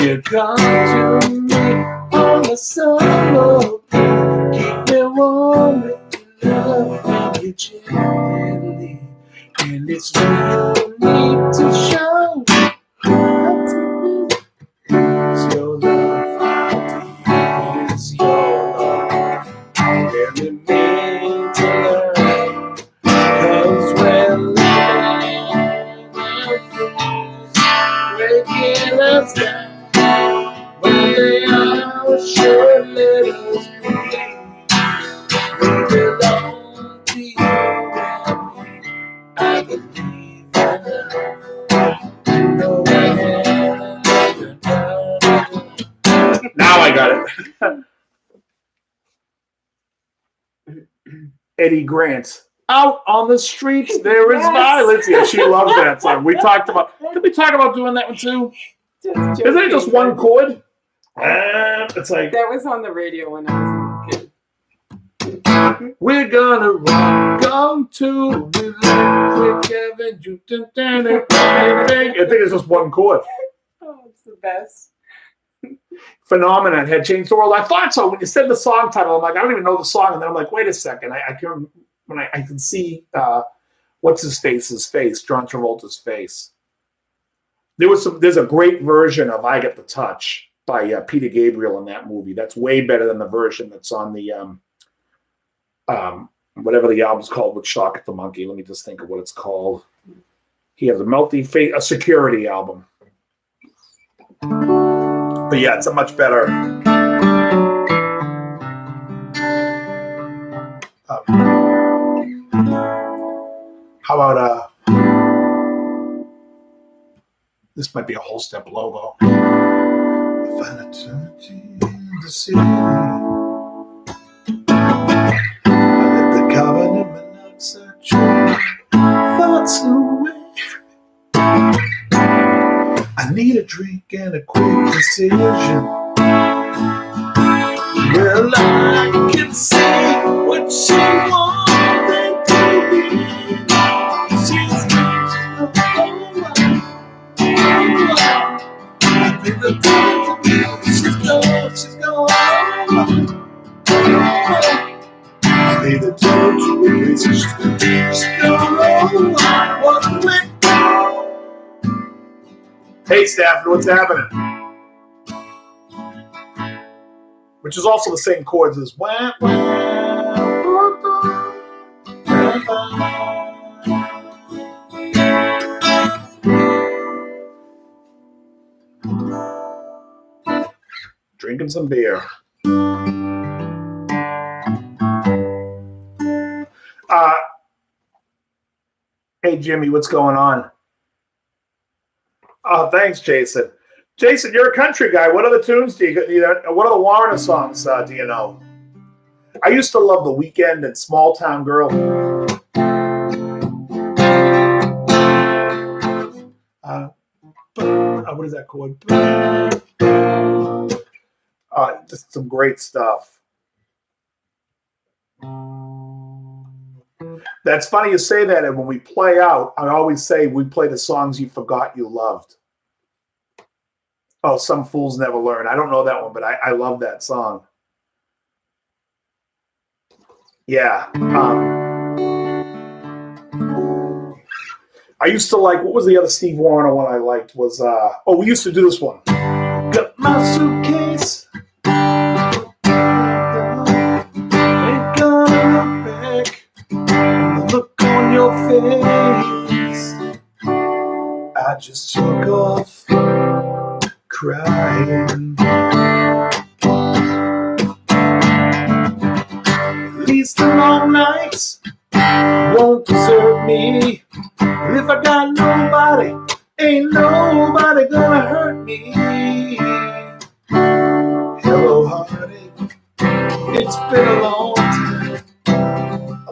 You come to me on the summer, keep me warm with your love and you gently, and it's me you need to show. It's your love, it's your love, very mean to learn, 'cause when living breaking us down. When they are sure let us be, we belong to you and me. I believe in love. You know I have. Now I got it. Eddie Grant. Out on the streets, there is violence. Yeah, she loves that song. Did we talk about doing that one too? Isn't it just one chord? It's like that was on the radio when I was a kid. We're gonna go to with Kevin. I think it's just one chord. Oh, it's the best. Phenomenon had changed the world. I thought so. When you said the song title, I'm like, I don't even know the song, and then I'm like, wait a second. I can see what's his face, John Travolta's face. There's a great version of "I Get the Touch" by Peter Gabriel in that movie. That's way better than the version that's on the whatever the album's called with Shock at the Monkey. Let me just think of what it's called. He has a Security album. But yeah, it's a much better. How about this might be a whole step below though. I find eternity in the city. I let the carbon monoxide choke thoughts away. I need a drink and a quick decision. Well, I can see what she wanted to be. She's got the whole life. The time to be. She's gone. Pay the time to replace her. She's gone. What went? Hey, Stafford, what's happening? Which is also the same chords as wah, drinking some beer. Hey, Jimmy, what's going on? Oh, thanks, Jason. Jason, you're a country guy. What other tunes do you know? What other Warner songs do you know? I used to love The Weeknd and Small Town Girl. What is that chord? Just some great stuff. That's funny you say that. And when we play out, I always say we play the songs you forgot you loved. Oh, Some Fools Never Learn. I don't know that one, but I love that song. Yeah. I used to like, what was the other Steve Wariner one I liked was, we used to do this one. Got my suitcase. Ain't gonna back. The look on your face. I just took off crying. At least the long nights won't desert me. And if I got nobody, ain't nobody gonna hurt me. Hello, heartache. It's been a long time. I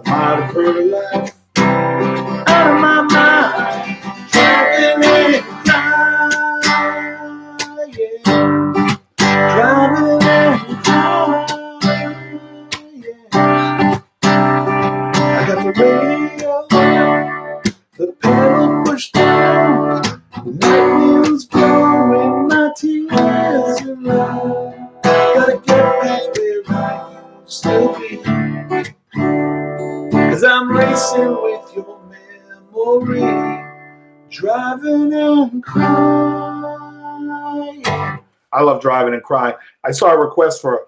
might have heard a laugh out of my mind, driving and crying, driving and crying. I got the radio, the pedal pushed down, the night wind's blowing my tears around. Gotta get back where I used to be, 'cause I'm racing with your memory, driving and crying. I love driving and crying. I saw a request for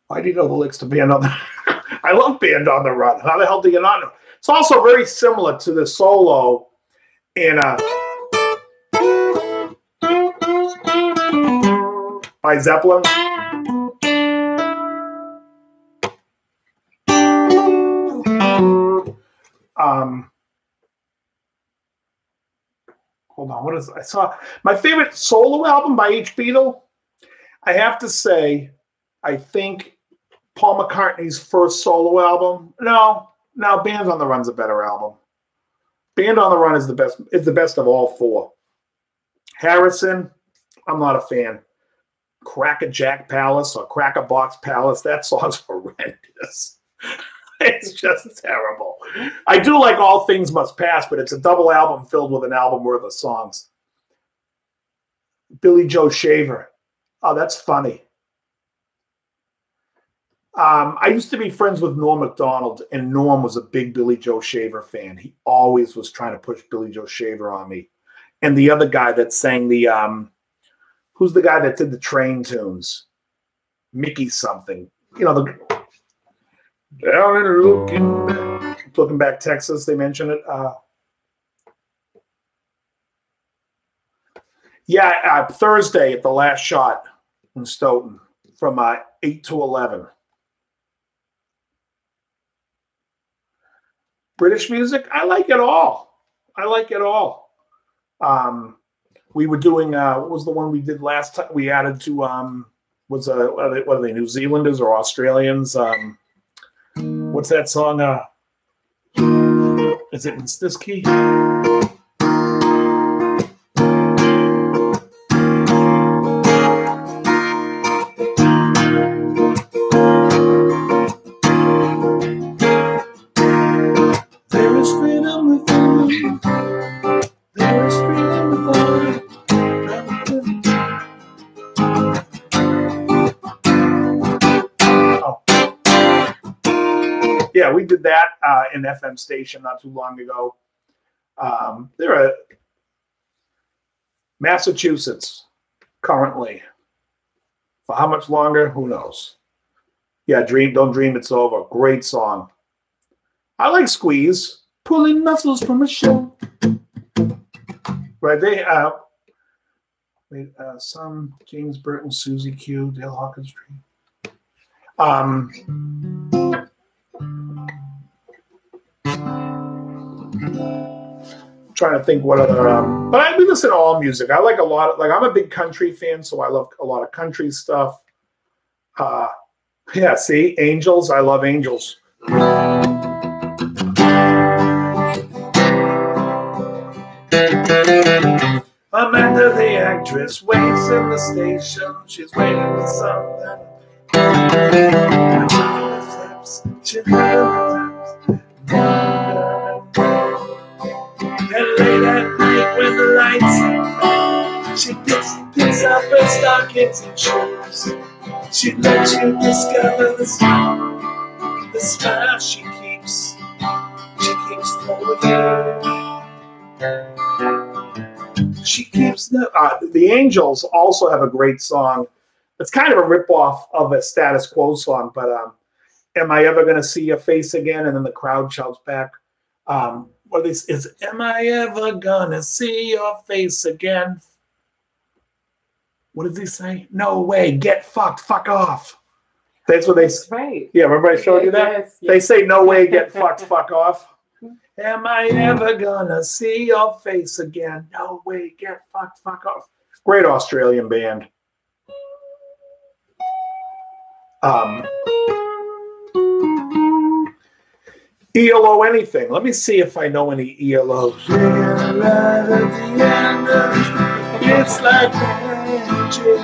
Why do you know the lyrics to Band on the I love Band on the Run. How the hell do you not know? It's also very similar to the solo in by Zeppelin. Hold on, what is I saw my favorite solo album by each Beatle? I have to say, I think Paul McCartney's first solo album. No, Band on the Run's a better album. Band on the Run is the best. It's the best of all four. Harrison, I'm not a fan. Cracker Jack Palace or Cracker Box Palace. That song's horrendous. It's just terrible. I do like All Things Must Pass, but it's a double album filled with an album worth of songs. Billy Joe Shaver. Oh, that's funny. I used to be friends with Norm Macdonald, and Norm was a big Billy Joe Shaver fan. He always was trying to push Billy Joe Shaver on me. And the other guy that sang the, who's the guy that did the train tunes? Mickey something. You know, the down in Looking Back, Texas, they mentioned it. Thursday at the Last Shot in Stoughton from 8 to 11. British music, I like it all. I like it all. We were doing, what was the one we did last time? We added to, what are they, New Zealanders or Australians? What's that song? Is it in this key? Yeah, we did that in FM station not too long ago. They're Massachusetts currently. For how much longer? Who knows? Yeah, Don't Dream It's Over. Great song. I like Squeeze. Pulling muscles from a show. Right, they some James Burton, Susie Q, Dale Hawkins Street. Trying to think what other but we listen to all music. I like a lot of, like, I'm a big country fan, so I love a lot of country stuff. Yeah, see, Angels, I love Angels. Amanda, the actress, waits in the station. She's waiting for something. And late at night when the lights are, she picks up her stockings and shoes. She lets you discover the smile she keeps flowing. She keeps the Angels also have a great song. It's kind of a ripoff of a Status Quo song, but Am I Ever Gonna See Your Face Again? And then the crowd shouts back, what is Am I ever gonna see your face again? What does he say? No way, get fucked, fuck off. That's what they say. Right. Yeah, remember I showed you that? Yes, yes. They say no way, get fucked, fuck off. Am I ever gonna see your face again? No way, get fucked, fuck off. Great Australian band. ELO anything. Let me see if I know any ELOs. It's like magic.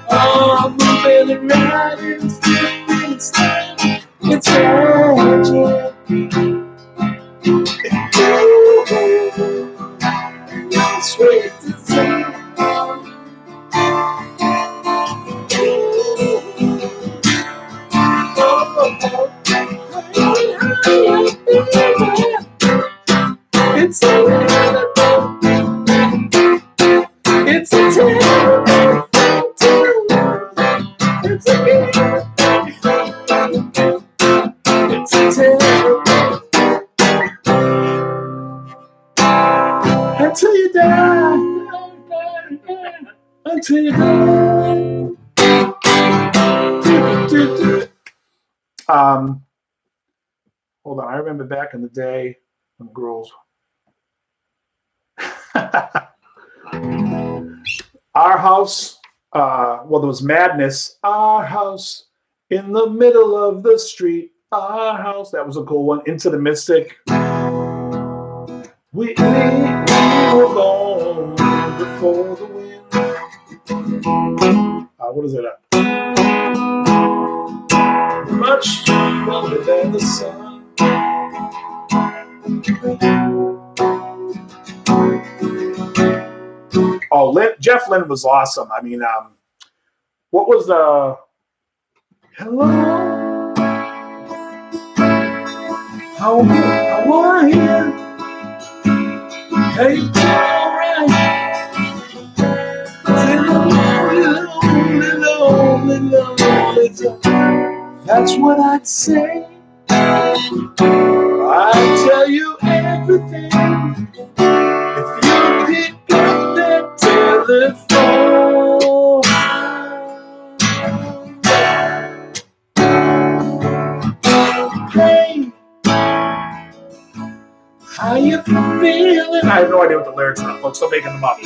Oh, moving and riding, flipping and standing. It's magic. It's sweet to say. It's a until you die, until you die. Hold on, I remember back in the day when girls. Our house, well, there was Madness. Our house in the middle of the street. Our house, that was a cool one. Into the Mystic. We were gone before the wind. What is it? Much longer than the sun. Oh, Jeff Lynne was awesome. I mean, what was the hello? How are you? Hey, alright. Lonely. That's what I'd say. I'd tell you everything if you pick up that telephone. Hey, how you feeling? I have no idea what the lyrics are, folks. Still making them up.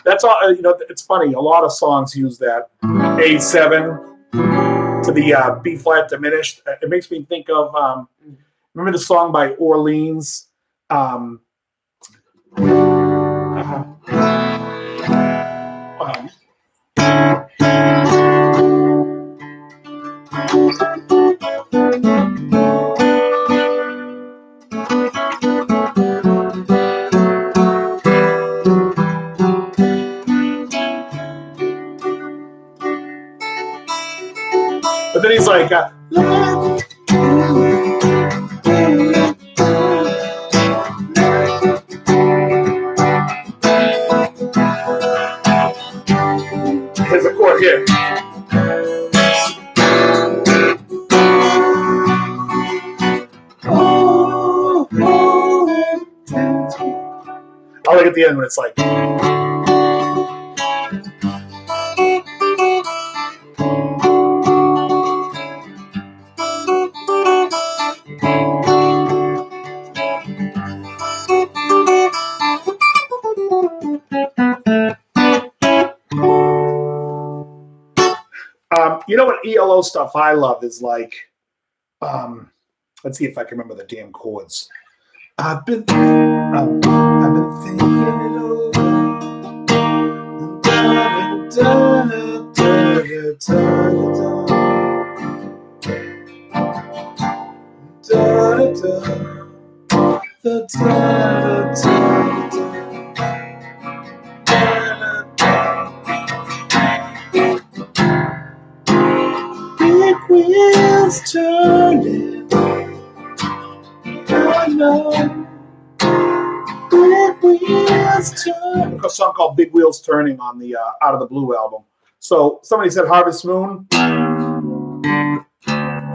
That's all. It's funny. A lot of songs use that A7 to the B flat diminished. It makes me think of remember the song by Orleans. But then he's like, here's a chord here. I like at the end when it's like. You know what ELO stuff I love is like, let's see if I can remember the damn chords. I've been thinking it over. Wheels turning, I know. Big wheels turning. A song called "Big Wheels Turning" on the Out of the Blue album. So somebody said "Harvest Moon." Do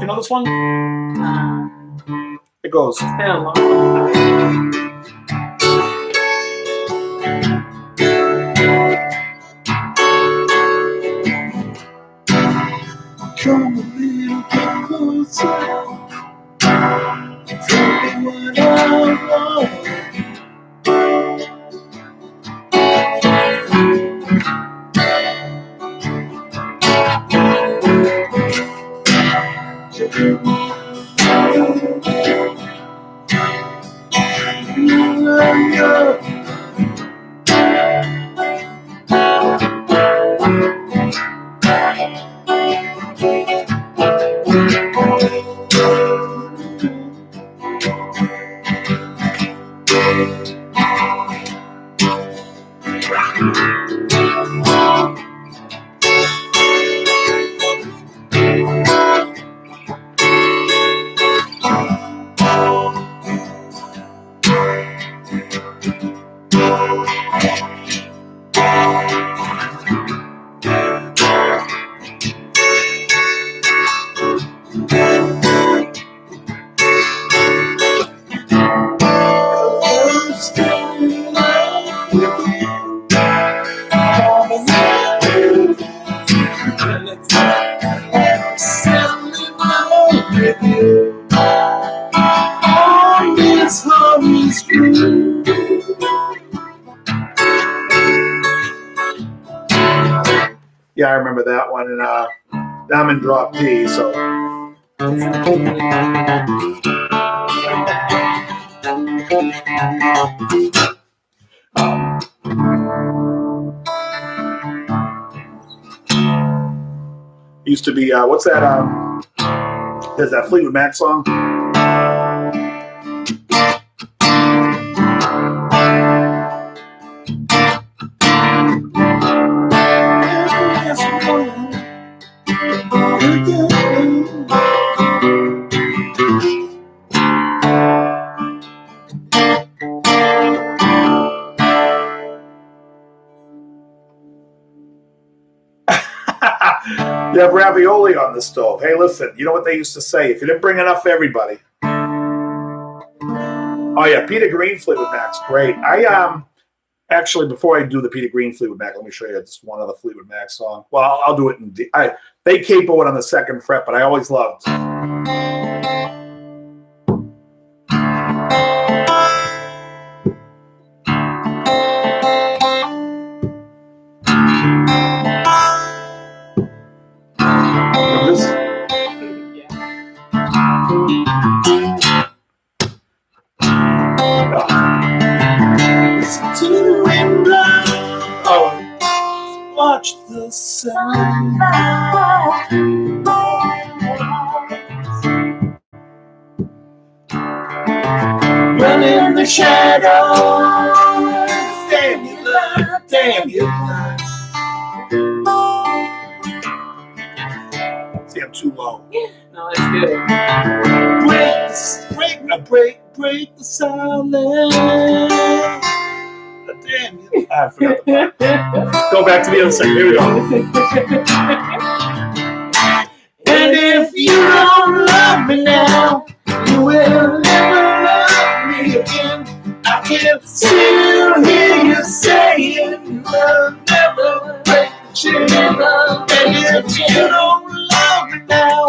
you know this one? It goes. It's been a long time. Come a little bit closer. Tell me what I want. Yeah, I remember that one, and I'm in drop D, so. Used to be what's that? There's that Fleetwood Mac song. You have ravioli on the stove. Hey, listen, you know what they used to say? If you didn't bring enough for everybody. Oh, yeah, Peter Green Fleetwood Mac's great. I actually, before I do the Peter Green Fleetwood Mac, let me show you just one of the Fleetwood Mac song. Well, I'll do it in D. They capo it on the second fret, but I always loved. Watch the sun run in the shadows. Damn you, love, damn you, love. See, I'm too low. No, it's good. Break the silence. Damn you. I forgot the part. Go back to the other side. Here we go. And if you don't love me now, you will never love me again. I can still hear you saying you'll never break the chain. And if you don't love me now,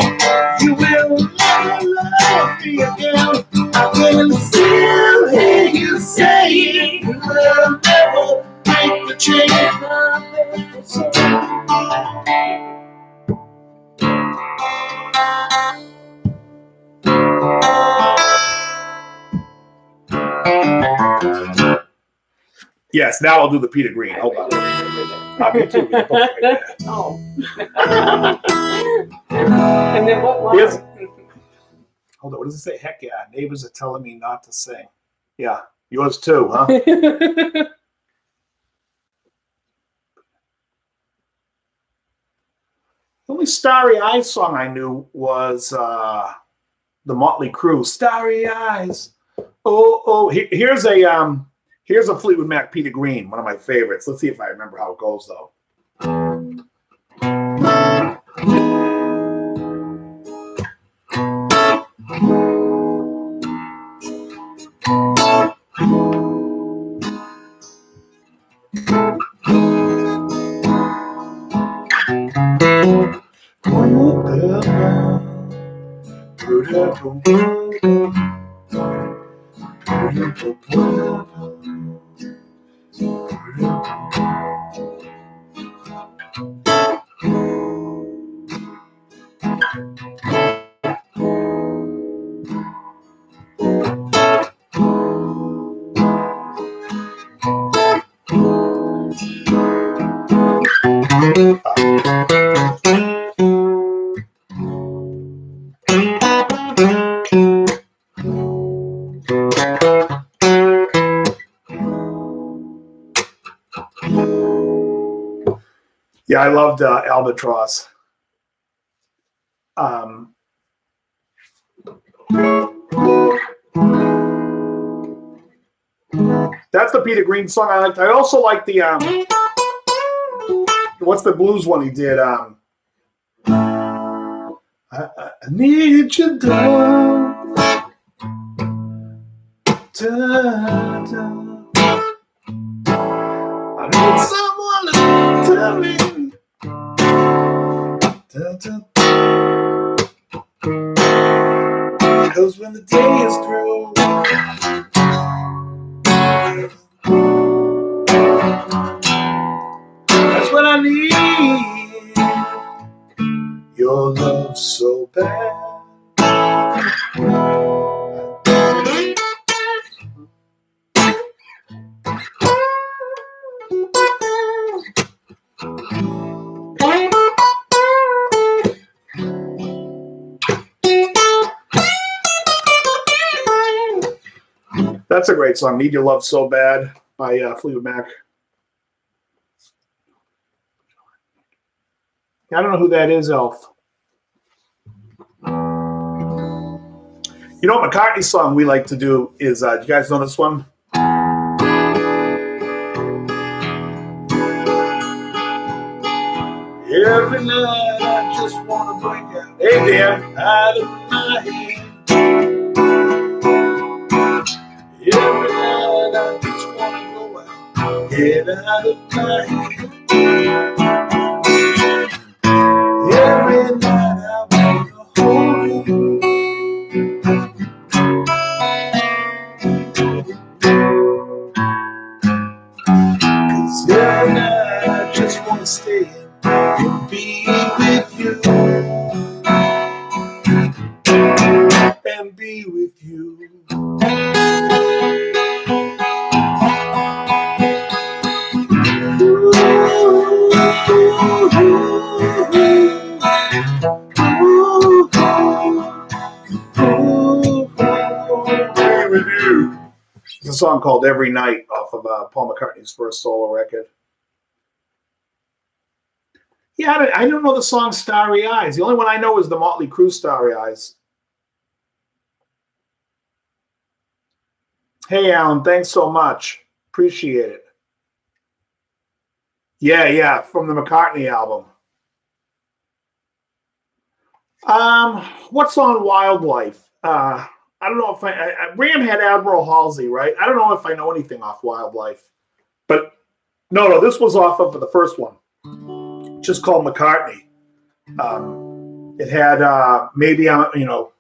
you will never love me again. I can still hear you saying you'll never break the chain. Yes, now I'll do the Peter Green. Hold on. Me too. Oh. And then what line? Hold on. What does it say? Heck yeah. Neighbors are telling me not to sing. Yeah. Yours too, huh? The only Starry Eyes song I knew was the Motley Crue. Starry Eyes. Oh. Here's a Fleetwood Mac Peter Green, one of my favorites. Let's see if I remember how it goes though. Yeah, I loved Albatross. That's the Peter Green song I liked. I also like the what's the blues one he did? I need you down. I need someone to tell me. Because when the day is through, that's what I need. Your love so bad. That's a great song. Need Your Love So Bad by Fleetwood Mac. I don't know who that is, Elf. You know what McCartney's song we like to do is, do you guys know this one? Every night I just want to break out. Hey, Dan. Out of my head. Every night I just want to go out. Get out of my head. Every night I want to hold you. Cause every night I just want to stay and be with you. And be with you. It's a song called Every Night off of Paul McCartney's first solo record. Yeah, I don't know the song Starry Eyes. The only one I know is the Motley Crue Starry Eyes. Hey, Alan, thanks so much. Appreciate it. Yeah, from the McCartney album. What's on Wildlife? I don't know if Ram had Admiral Halsey, right? I don't know if I know anything off Wildlife. But no, this was off of the first one. Just called McCartney. It had maybe you know.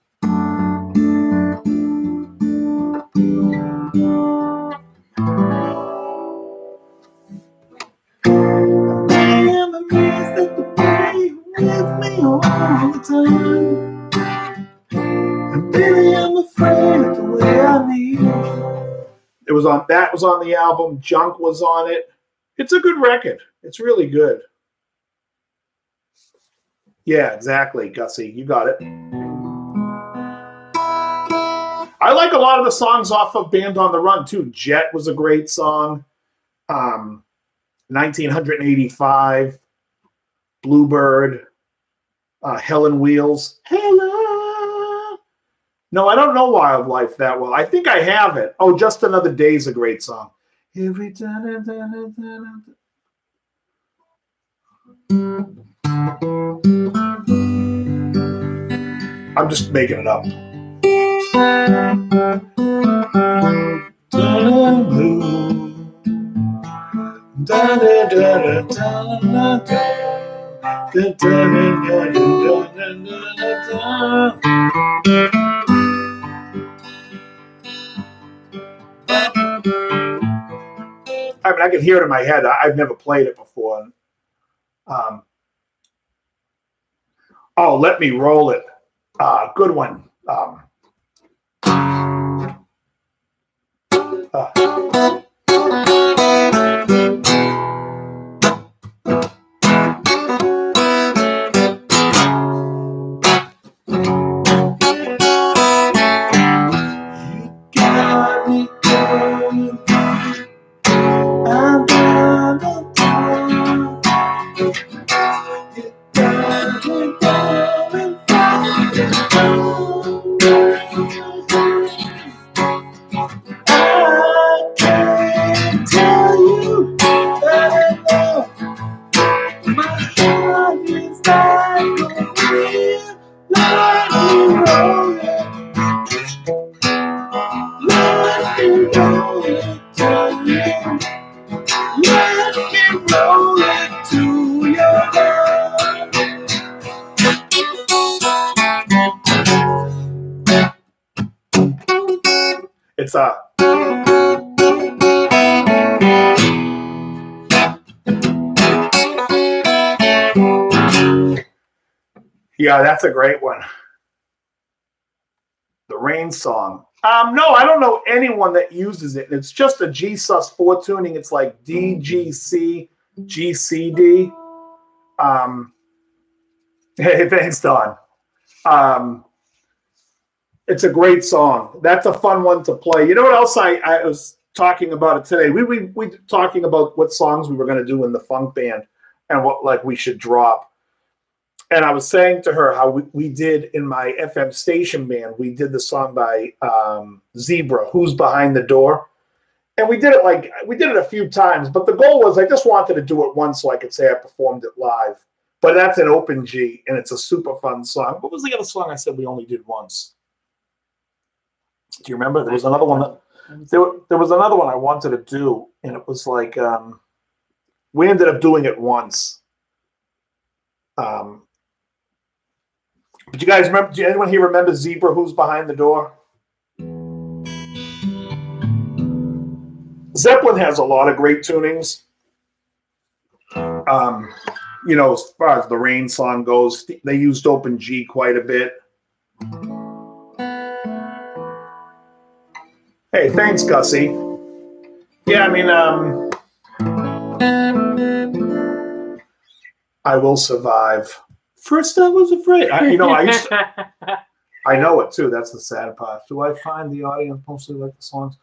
All the time. And baby, I'm afraid of the way I need. It was on that was on the album. Junk was on it. It's a good record. It's really good. Yeah, exactly, Gussie. You got it. I like a lot of the songs off of Band on the Run too. Jet was a great song. 1985, Bluebird, Helen Wheels. Helen. No, I don't know Wildlife that well. I think I have it. Oh, Just Another Day's a great song. Every time. I'm just making it up. I mean, I can hear it in my head. I've never played it before. Oh, Let Me Roll It. Good one. It's yeah, that's a great one. The Rain Song. No, I don't know anyone that uses it. It's just a G sus4 tuning. It's like D, G, C, G, C, D. Hey, thanks, Don. It's a great song. That's a fun one to play. You know what else I was talking about it today? We talking about what songs we were going to do in the funk band and what like we should drop. And I was saying to her how we did in my FM station band, we did the song by Zebra, Who's Behind the Door? And we did it a few times, but the goal was I just wanted to do it once so I could say I performed it live. But that's an open G, and it's a super fun song. What was the other song I said we only did once? Do you remember? There was another one that there was another one I wanted to do, and it was like we ended up doing it once. But you guys remember? Do anyone here remember Zebra? Who's Behind the Door? Zeppelin has a lot of great tunings. You know, as far as the Rain song goes, they used open G quite a bit. Hey, thanks, Gussie. Yeah, I mean, I Will Survive. First, I was afraid. I used to. I know it too. That's the sad part. Do I find the audience mostly like the songs?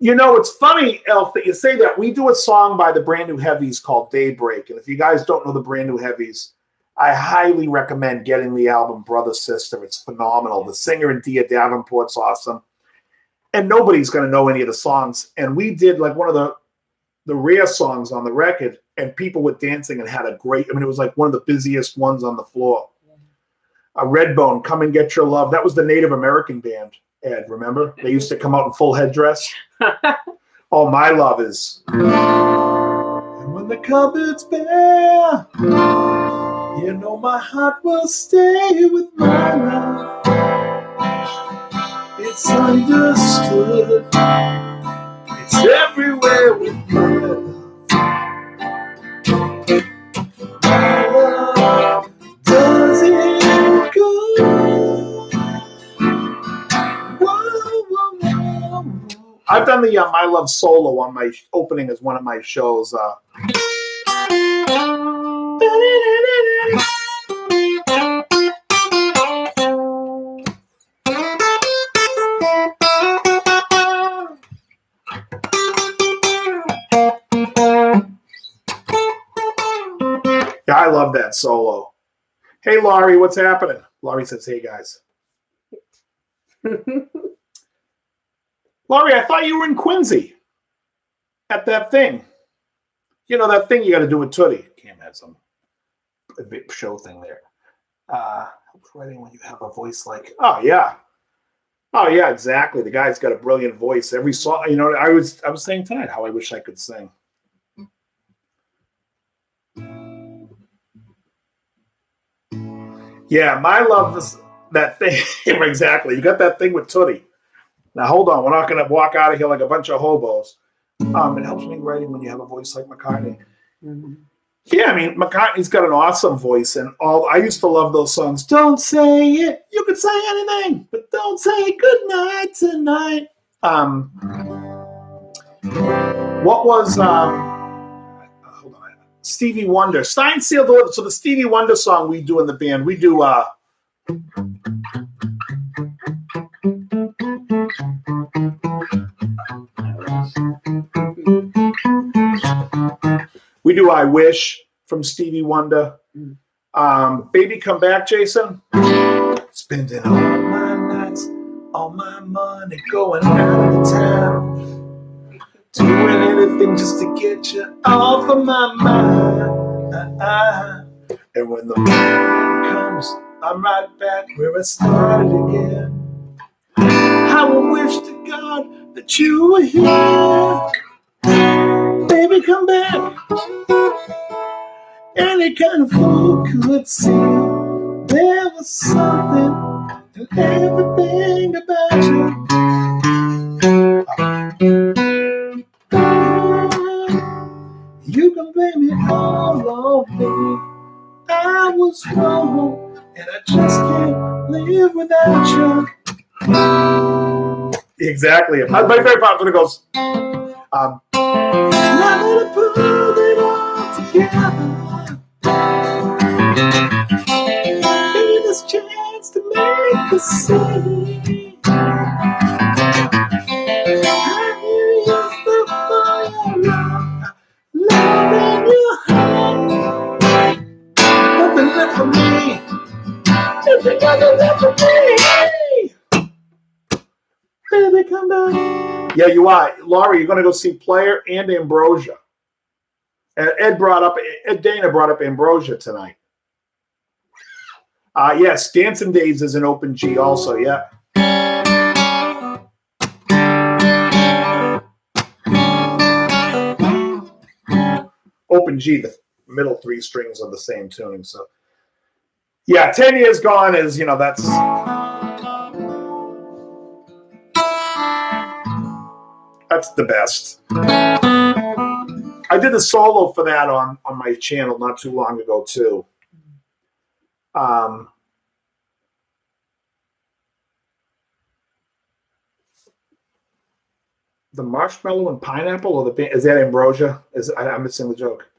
You know, it's funny, Elf, that you say that. We do a song by the Brand New Heavies called Daybreak. And if you guys don't know the Brand New Heavies, I highly recommend getting the album Brother Sister. It's phenomenal. The singer in Dia Davenport's awesome. And nobody's going to know any of the songs. And we did like one of the rare songs on the record, and people were dancing and had a great, I mean, it was like one of the busiest ones on the floor. Redbone, Come and Get Your Love. That was the Native American band, Ed, remember? They used to come out in full headdress. Oh, My Love is. And when the cupboard's bare, you know my heart will stay with my love. It's understood. It's everywhere with my love. My love, does it go? Whoa, whoa, whoa. I've done the My Love solo on my opening as one of my shows. Yeah, I love that solo. Hey, Laurie, what's happening? Laurie says, hey, guys. Laurie, I thought you were in Quincy at that thing. You know, that thing you got to do with Tootie. Cam had some big show thing there. Helps writing when you have a voice like, oh, yeah. Oh, yeah, exactly. The guy's got a brilliant voice. Every song, you know, I was saying tonight how I wish I could sing. Yeah, My Love is that thing. Exactly. You got that thing with Tootie. Now, hold on. We're not going to walk out of here like a bunch of hobos. It helps me writing when you have a voice like McCartney. Mm-hmm. Yeah, I mean, McCartney's got an awesome voice. And I used to love those songs. Don't say it. You can say anything, but don't say good night tonight. What was... hold on. Stevie Wonder. Stein Sealed the Lips. So the Stevie Wonder song we do in the band, we do... we do I Wish from Stevie Wonder. Baby Come Back, Jason. Spending all my nights, all my money going out of town. Doing anything just to get you off of my mind. And when the morning comes, I'm right back where I started again. How I wish to God that you were here. Baby, come back. Any kind of fool could see there was something in everything about you. You can blame it all on me. I was wrong, and I just can't live without you. Exactly. My favorite part when it goes, now that I put it all together, give me this chance to make the scene. Love in your heart. Nothing left for me. Nothing left for me. Baby, come back. Yeah, you are. Laurie, you're going to go see Player and Ambrosia. And Ed Dana brought up Ambrosia tonight. Yes, Dancing Days is an open G also, yeah. Open G, the middle three strings are the same tuning. So, yeah, 10 Years Gone is, you know, that's the best. I did a solo for that on my channel not too long ago, too. The marshmallow and pineapple, or is that Ambrosia? I'm missing the joke.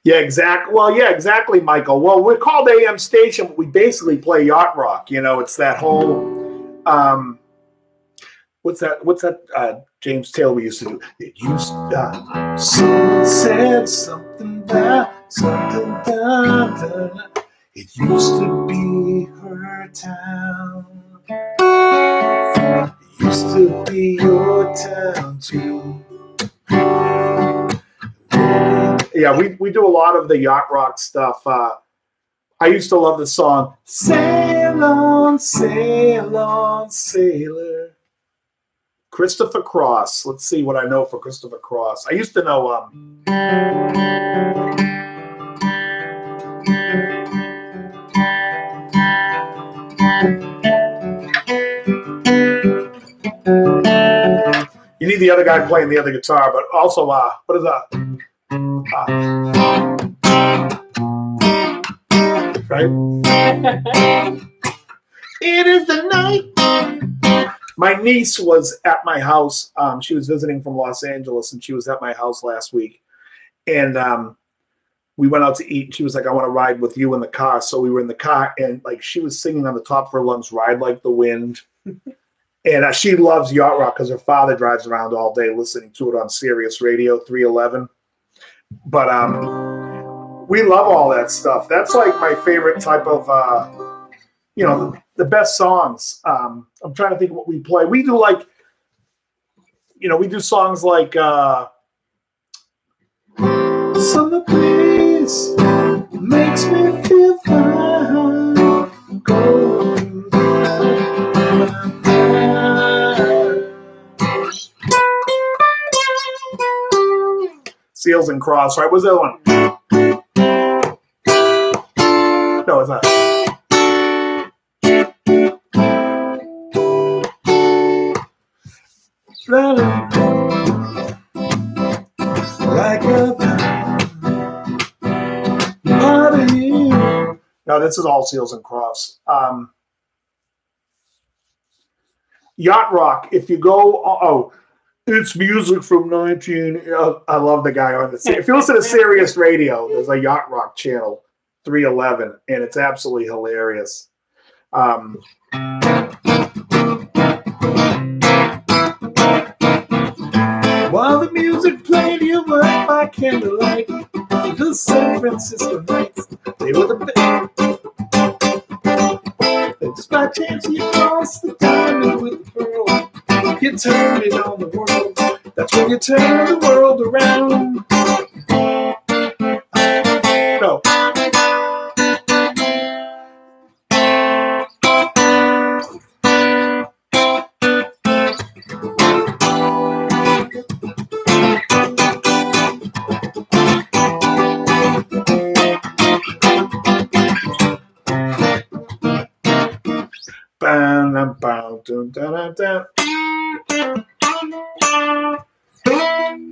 Yeah, exactly. Well, yeah, exactly, Michael. Well, we're called AM Station, but we basically play yacht rock. You know, it's that whole what's that James Taylor we used to do? It used to someone said something about something done. It used to be her town. It used to be your town too. Yeah, we do a lot of the yacht rock stuff. I used to love the song "Sail on, Sail on, Sailor." Christopher Cross. Let's see what I know for Christopher Cross. I used to know you need the other guy playing the other guitar, but also what is that? Right? It is the night. My niece was at my house. She was visiting from Los Angeles, and she was at my house last week. And we went out to eat. And she was like, "I want to ride with you in the car." So we were in the car, and like she was singing on the top of her lungs, "Ride Like the Wind." And she loves yacht rock because her father drives around all day listening to it on Sirius Radio 311. But we love all that stuff. That's like my favorite type of, you know, the best songs. I'm trying to think of what we play. We do like, you know, we do songs like Summer Breeze Makes Me Feel Fine. Go Seals and Cross, right? What's the other one? No, it's not. Like a body. No, this is all Seals and Crofts. Yacht rock. If you go, it's music from 19. I love the guy on the. If you listen to Sirius Radio, there's a yacht rock channel, 311, and it's absolutely hilarious. While the music played, you were by candlelight. The San Francisco nights, they were the best. And just by chance, you crossed the diamond with the pearl. You turned it on the world. That's when you turn the world around. No.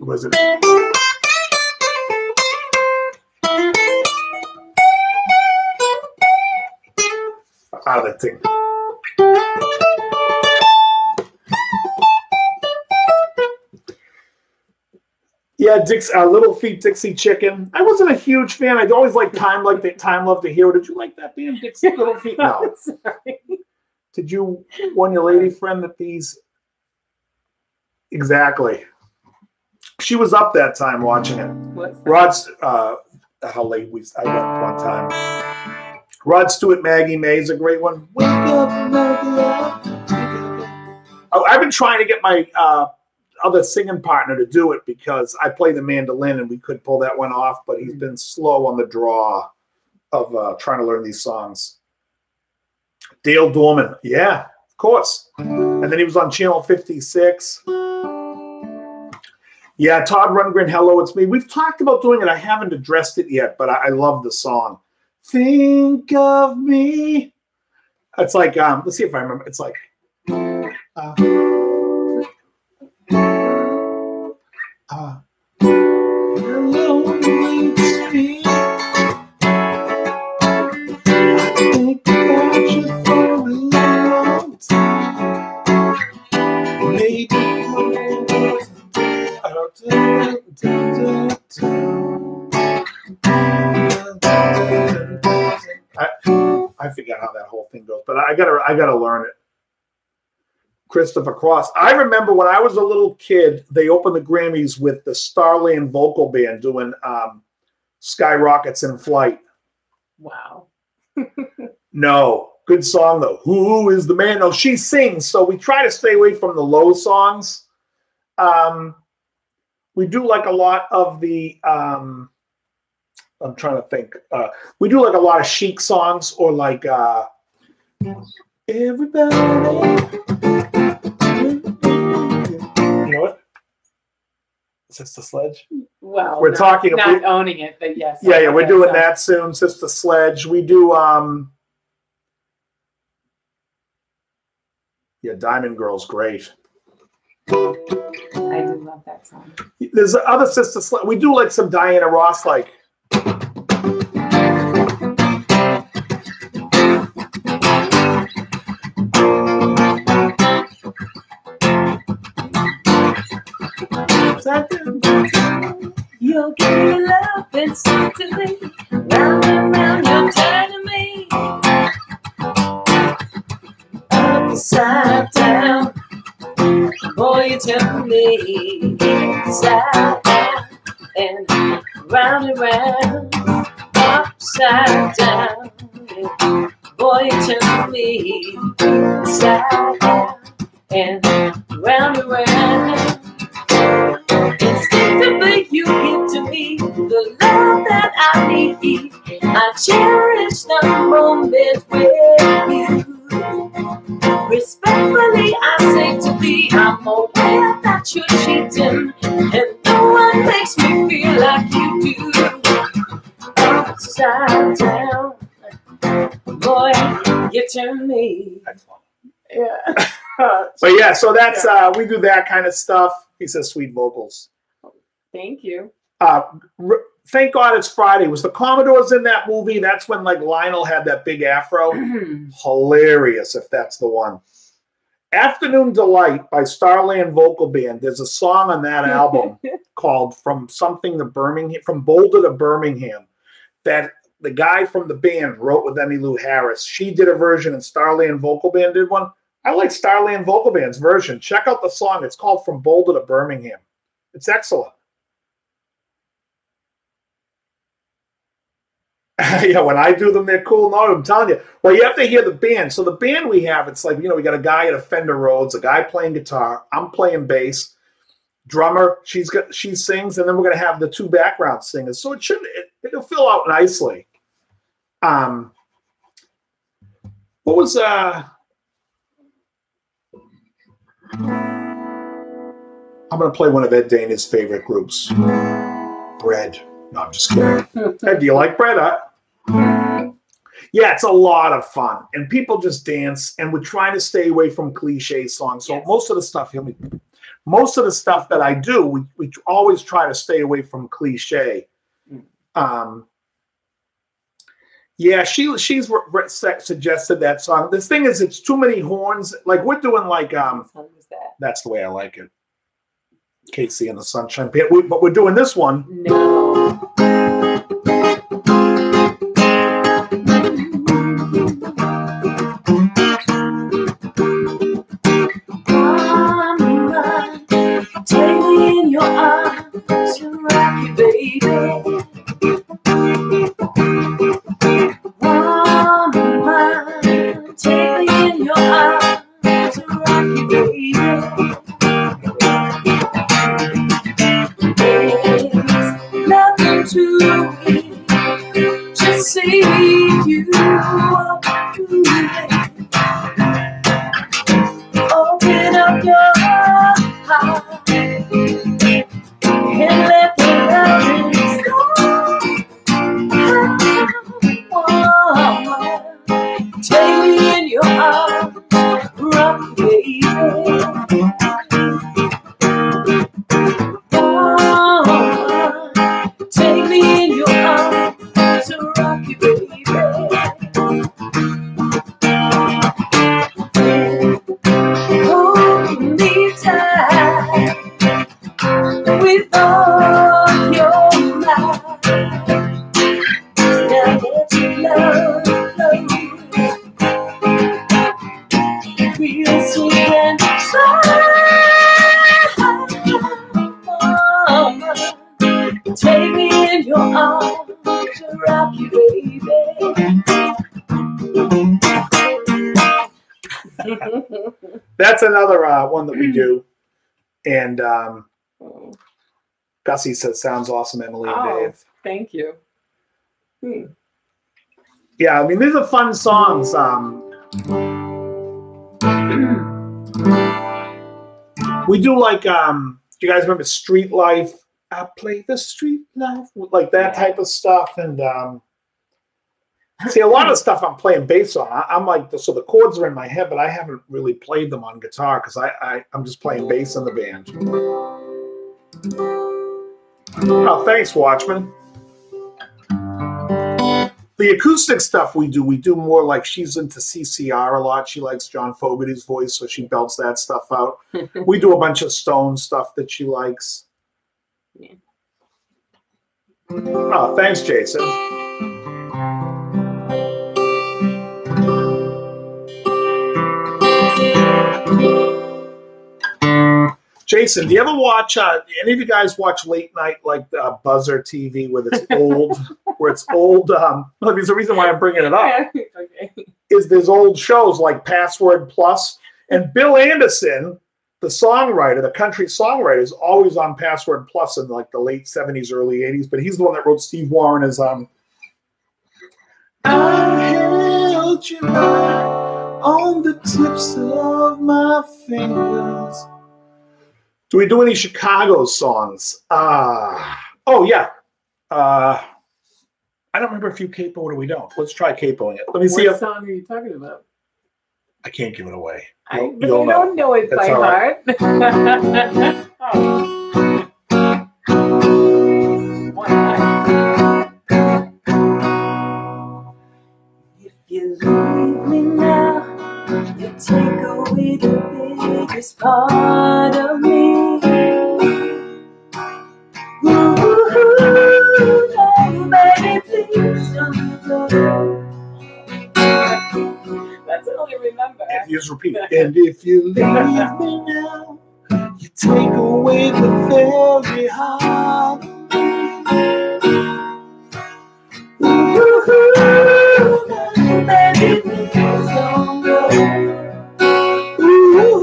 Was it? Out of that thing. Yeah, Little Feat Dixie Chicken. I wasn't a huge fan. I'd always liked Time Love to Hero. Did you like that band, Dixie Little Feat? No. Did you warn your lady friend that these? Exactly. She was up that time watching it. What's that? Rod's, how late I went one time. Rod Stewart, Maggie May is a great one. Wake up, Maggie. I've been trying to get my other singing partner to do it because I play the mandolin and we could pull that one off, but he's been slow on the draw of trying to learn these songs. Dale Dorman, yeah, of course. And then he was on Channel 56. Yeah, Todd Rundgren, Hello, It's Me. We've talked about doing it. I haven't addressed it yet, but I love the song. Think of me. It's like, let's see if I remember. It's like, hello, it's me. Think about you for a long time. Maybe I forget how that whole thing goes, but I gotta learn it. Christopher Cross. I remember when I was a little kid, they opened the Grammys with the Starland Vocal Band doing Skyrockets in Flight. Wow. No, good song though. Who is the man? No, she sings. So we try to stay away from the low songs. We do like a lot of the, I'm trying to think. We do like a lot of Chic songs or like everybody. You know what? Sister Sledge? Well, We're talking. Not owning it, but yes. Yeah, we're doing that soon. Sister Sledge. We do. Yeah, Diamond Girl's great. I do love that song. There's other Sister Sledge. We do like some Diana Ross, like. You'll give me love instantly. Round and round, you're turning me upside down. Boy, you turn me inside out and round, upside down. Boy, you turn me inside out and round. Instinctively, you give to me the love that I need. I cherish the moment with you. Respectfully, I say to thee, I'm aware that you're cheating, and no one makes me feel like you do. Upside down, boy, you turn me. Yeah. But yeah, so that's we do that kind of stuff. He says sweet vocals. Thank you. Thank God It's Friday. Was the Commodores in that movie? That's when like Lionel had that big afro. Hilarious if that's the one. Afternoon Delight by Starland Vocal Band. There's a song on that album called From Boulder to Birmingham that the guy from the band wrote with Emmylou Harris. She did a version and Starland Vocal Band did one. I like Starland Vocal Band's version. Check out the song. It's called From Boulder to Birmingham. It's excellent. Yeah, when I do them, they're cool. No, I'm telling you. Well, you have to hear the band. So the band we have, it's like, we got a guy at a Fender Rhodes, a guy playing guitar. I'm playing bass. Drummer, she sings, and then we're going to have the two background singers. So it'll fill out nicely. What was I'm going to play one of Ed Dana's favorite groups, Bread. No, I'm just kidding. Ed, do you like Bread? Yeah, it's a lot of fun. And people just dance, and we're trying to stay away from cliche songs. So most of the stuff that I do, we always try to stay away from cliche. Yeah, she's suggested that song. The thing is, it's too many horns. Like we're doing like that's the way I like it. Casey and the Sunshine Band. But we're doing this one. No. baby. Woman, take me in your arms and rock you, baby. There's nothing to it, just see you walk through it. Open up your heart and let the loving go. Woman, take me in your arms, rock me, baby. Take me in your arms to rock you, baby. Hold me tight with all your might. Now let your love flow real sweet and mama. Take me in your arms to rock you, baby. That's another one that we do. And Gussie says, sounds awesome, Emily and Oh, Dave. thank you. Yeah, I mean, these are fun songs. We do like, do you guys remember Street Life? I play the street life, like that type of stuff. And see, a lot of stuff I'm playing bass on. I'm like, so the chords are in my head, but I haven't really played them on guitar because I'm just playing bass in the band. Oh, thanks, Watchman. The acoustic stuff we do more like she's into CCR a lot. She likes John Fogerty's voice, so she belts that stuff out. We do a bunch of Stone stuff that she likes. Yeah. Oh, thanks, Jason. Jason, do you ever watch? Any of you guys watch late night like Buzzer TV, where it's old, Well, there's a reason why I'm bringing it up. Okay. Is there's old shows like Password Plus, and Bill Anderson, the songwriter, the country songwriter, is always on Password Plus in like the late 70s, early 80s. But he's the one that wrote Steve Warren as I held you on the tips of my fingers. Do we do any Chicago songs? Oh yeah. I don't remember if you capo or we don't. Let's try capoing it. Let me see What if song are you talking about? I can't give it away. I You'll don't know it That's by all right. heart. Oh. One time. If you leave me now, you take away the biggest part of me. Ooh, oh, baby, please don't go. That's all I remember. And you just repeat it. And if you leave me now, you take away the very heart of me. Ooh, baby, please don't go. Ooh,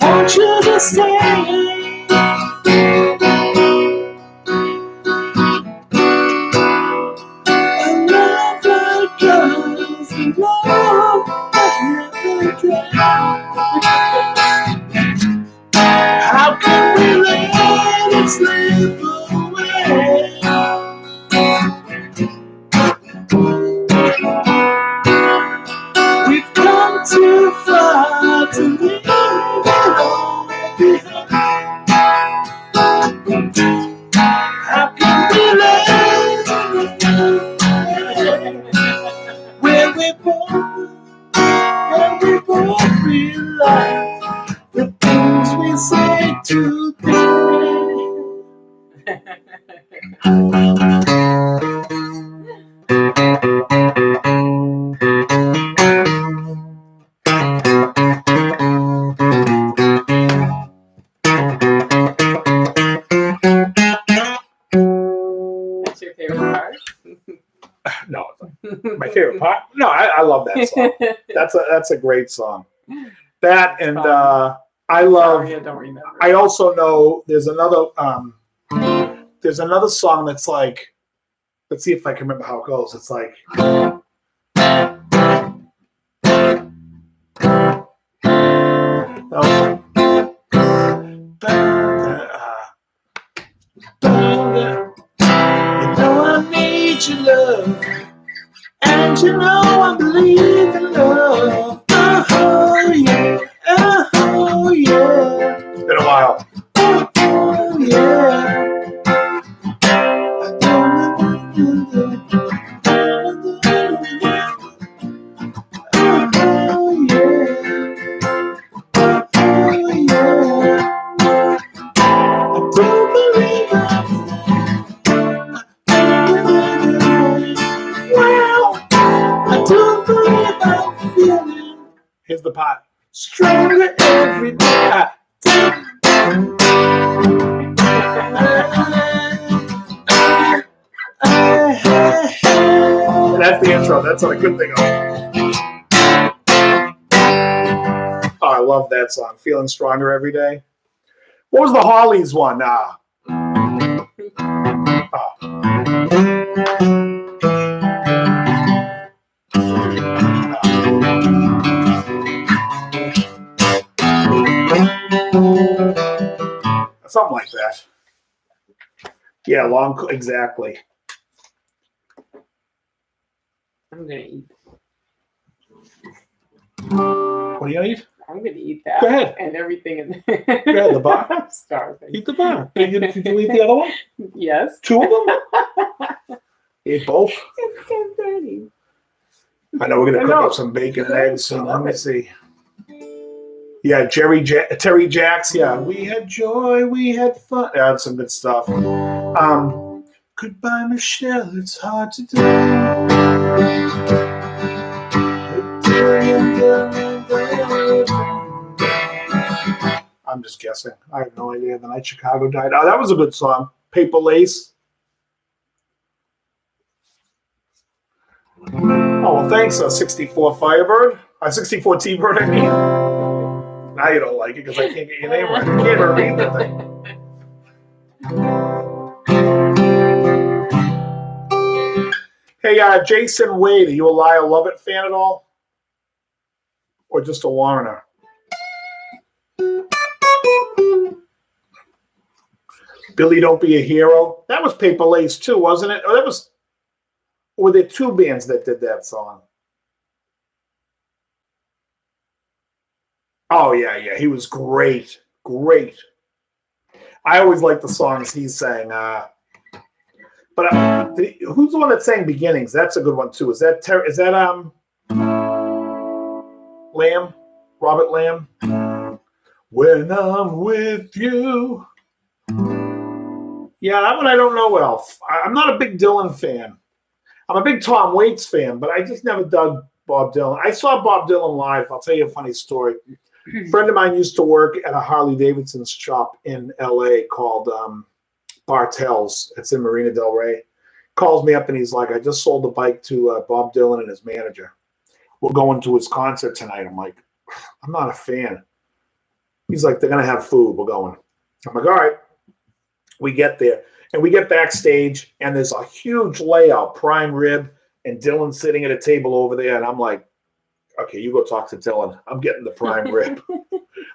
won't you just stay? How can we let it slip away? We've come too far to leave it all behind. How can we let it when we both realize the things we say today. favorite part. No, I love that song. That's a great song. That and I love. Sorry, I don't remember. I also know there's another song that's like. Let's see if I can remember how it goes. It's like. Your love, and you know I believe in love. Oh yeah, oh yeah. It's been a while. Oh yeah. Here's the part. Stronger every day. That's the intro. That's what a good thing. Oh, I love that song. Feeling Stronger Every Day. What was the Hollies one? Something like that. Yeah, exactly. I'm gonna eat. What do you eat? I'm gonna eat that. Go ahead. And everything in there. Go ahead, the bar. I'm starving. Eat the bar. Did you eat the other one? Yes. 2 of them? You ate both? It's 10:30. I know we're gonna cook up some bacon and eggs soon. Let me see. Yeah, Terry Jacks. Yeah, we had joy, we had fun. Yeah, that's some good stuff. Goodbye, Michelle. It's hard to do. I'm just guessing. I have no idea. The night Chicago died. Oh, that was a good song. Paper Lace. Oh, well, thanks, 64 Firebird. 64 T-Bird, I mean. Now you don't like it because I can't get your name right. I can't even read the thing. Hey, Jason Wade, are you a Lyle Lovett fan at all? Or just a Warrener? Billy Don't Be a Hero. That was Paper Lace too, wasn't it? Or were there 2 bands that did that song? Oh, yeah. He was great. Great. I always liked the songs he sang. But who's the one that sang Beginnings? That's a good one, too. Is that Lamb? Robert Lamb? When I'm with you. Yeah, that one I don't know well. I'm not a big Dylan fan. I'm a big Tom Waits fan, but I just never dug Bob Dylan. I saw Bob Dylan live. I'll tell you a funny story. A friend of mine used to work at a Harley-Davidson shop in L.A. called Bartels. It's in Marina Del Rey. Calls me up and he's like, I just sold the bike to Bob Dylan and his manager. We're going to his concert tonight. I'm like, I'm not a fan. He's like, they're going to have food. We're going. I'm like, all right. We get there. And we get backstage, and there's a huge layout, prime rib, and Dylan sitting at a table over there. And I'm like, okay, you go talk to Dylan. I'm getting the prime rib.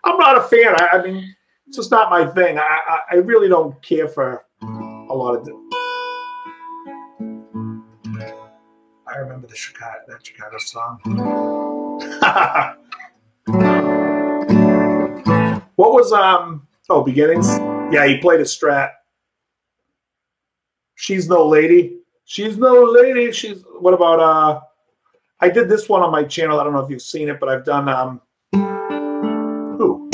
I'm not a fan. I mean, it's just not my thing. I really don't care for a lot of I remember that Chicago song. What was, Beginnings? Yeah, he played a Strat. She's No Lady. She's No Lady. What about, I did this one on my channel. I don't know if you've seen it, but I've done, who?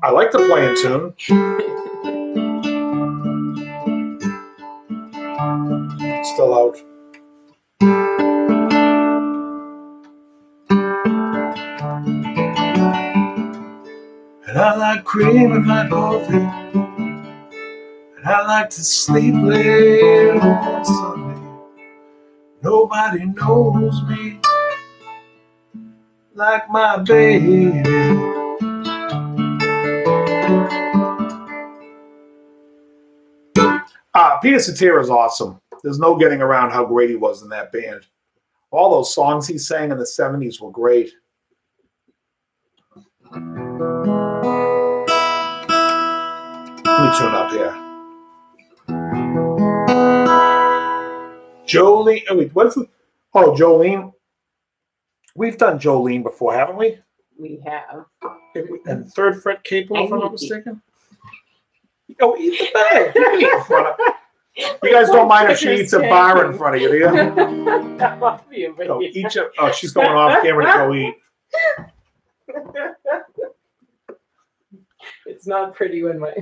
I like to play in tune. Still out. And I like cream in my coffee. And I like to sleep late on Sunday. Nobody knows me like my baby. Peter Cetera is awesome. There's no getting around how great he was in that band. All those songs he sang in the 70s were great. Let me tune up here. Jolene. Oh, wait, what's it? Oh, Jolene. We've done Jolene before, haven't we? We have. And Third Fret Capable, if I'm not mistaken. Oh, eat the bag. You can eat in front of. You guys don't mind if she eats a bar in front of you, do you? That must be a Go eat your, oh, she's going off camera to go eat. It's not pretty when my.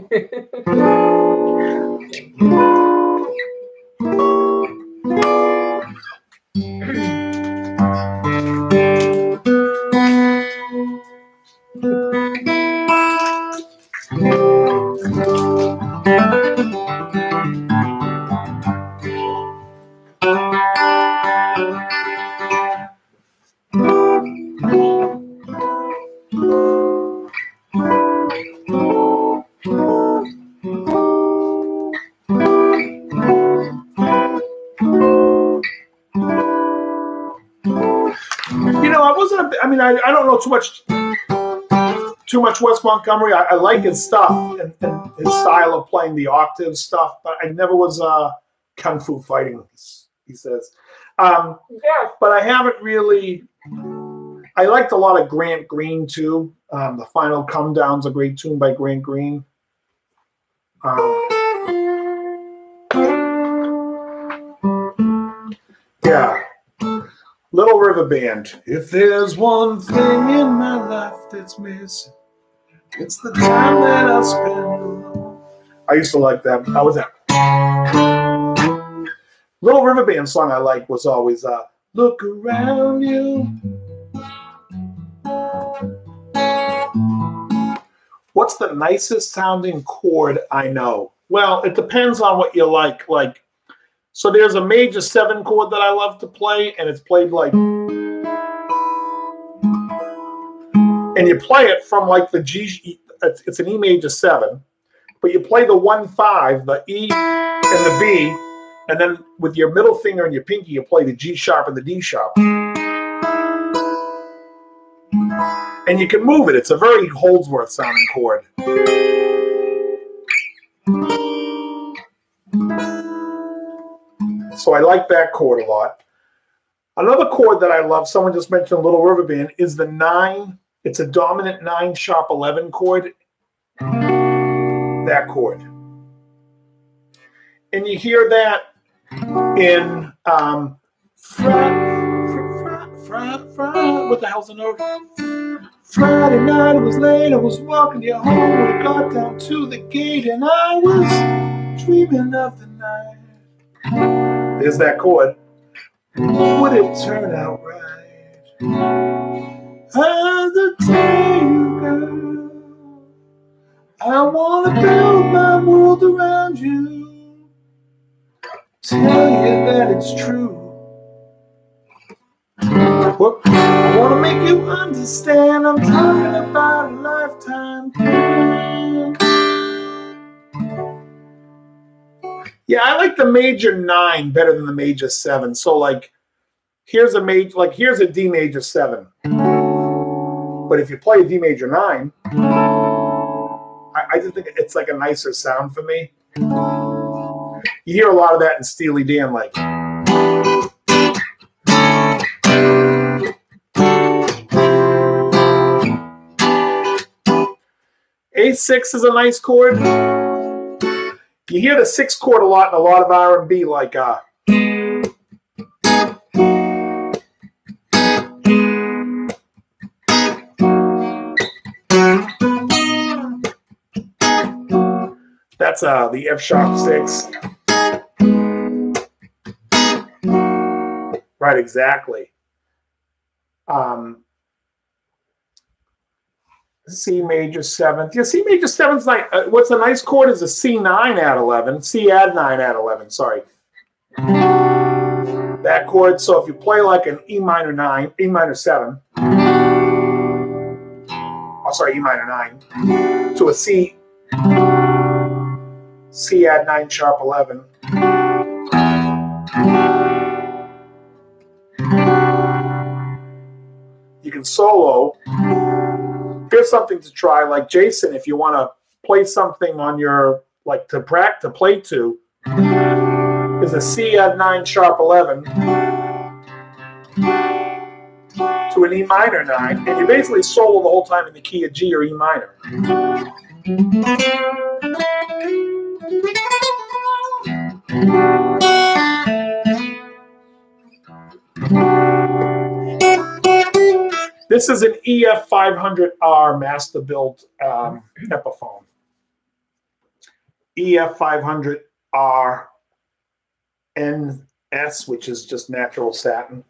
I don't know too much Wes Montgomery. I like his stuff and his style of playing the octave stuff, but I never was kung fu fighting, he says. Yeah. But I haven't really. I liked a lot of Grant Green too. The Final Come Down's a great tune by Grant Green. Yeah. Little River Band. If there's one thing in my life that's missing, it's the time that I spend alone. I used to like that. How was that? Little River Band song I liked was always Look Around You. What's the nicest sounding chord I know? Well, it depends on what you like. So there's a major 7 chord that I love to play, and it's played like, and you play it from like the G, it's an E major 7, but you play the 1-5, the E and the B, and then with your middle finger and your pinky, you play the G sharp and the D sharp. And you can move it. It's a very Holdsworth sounding chord. So I like that chord a lot. Another chord that I love, someone just mentioned Little River Band, is the 9. It's a dominant 9 sharp 11 chord. That chord. And you hear that in what the hell's the note? Friday night, it was late, I was walking you home. I got down to the gate and I was dreaming of the night. There's that chord. Would it turn out right? As I tell you, girl, I want to build my world around you. Tell you that it's true. Whoop. I want to make you understand I'm talking about a lifetime plan. Yeah, I like the major 9 better than the major 7. So like, here's a D major 7. But if you play a D major 9, I just think it's like a nicer sound for me. You hear a lot of that in Steely Dan, like. A6 is a nice chord. You hear the 6 chord a lot in a lot of R&B, like that's the F sharp 6. Right, exactly. C major 7th. Yeah, C major 7th's nice. What's a nice chord is a C9 add 11. C add 9 add 11. Sorry. that chord. So if you play like an E minor 9, E minor 7, oh sorry, E minor 9, to a C, C add 9 sharp 11. You can solo. Here's something to try, like Jason, if you want to play something on your, like to practice, play to, is a C add 9 sharp 11 to an E minor 9, and you basically solo the whole time in the key of G or E minor. This is an EF 500R master built Epiphone. EF 500R NS, which is just natural satin.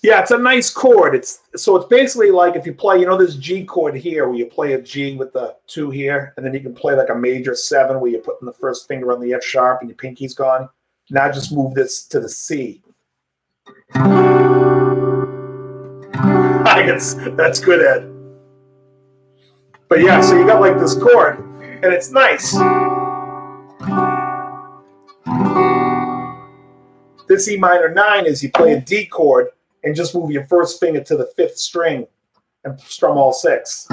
Yeah, it's a nice chord. So it's basically like if you play, you know, this G chord here where you play a G with the 2 here, and then you can play like a major 7 where you're putting the first finger on the F sharp and your pinky's gone. Now just move this to the C. I guess that's good, Ed. But yeah, so you got like this chord, and it's nice. This E minor 9 is you play a D chord and just move your first finger to the 5th string and strum all 6.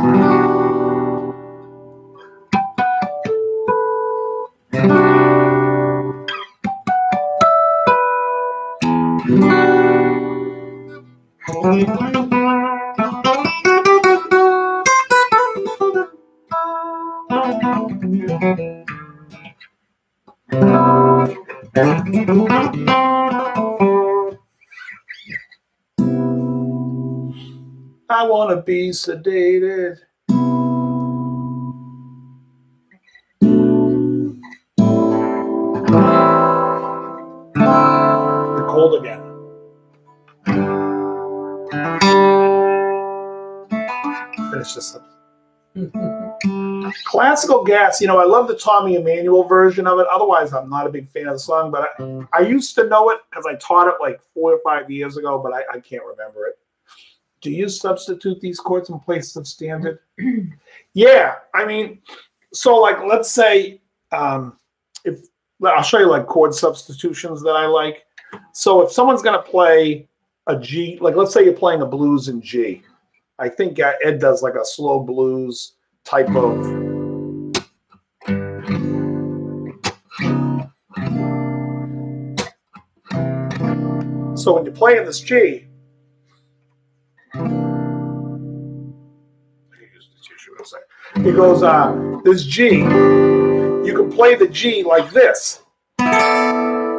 I want to be sedated. You're cold again. Finish this up. Classical Gas, you know, I love the Tommy Emmanuel version of it. Otherwise, I'm not a big fan of the song, but I used to know it because I taught it like 4 or 5 years ago, but I can't remember it. Do you substitute these chords in place of standard? Yeah, I mean, so like, let's say, if I'll show you like chord substitutions that I like. So if someone's going to play a G, like let's say you're playing a blues in G. I think Ed does like a slow blues type of. So when you're playing this G, it goes, this G, you can play the G like this,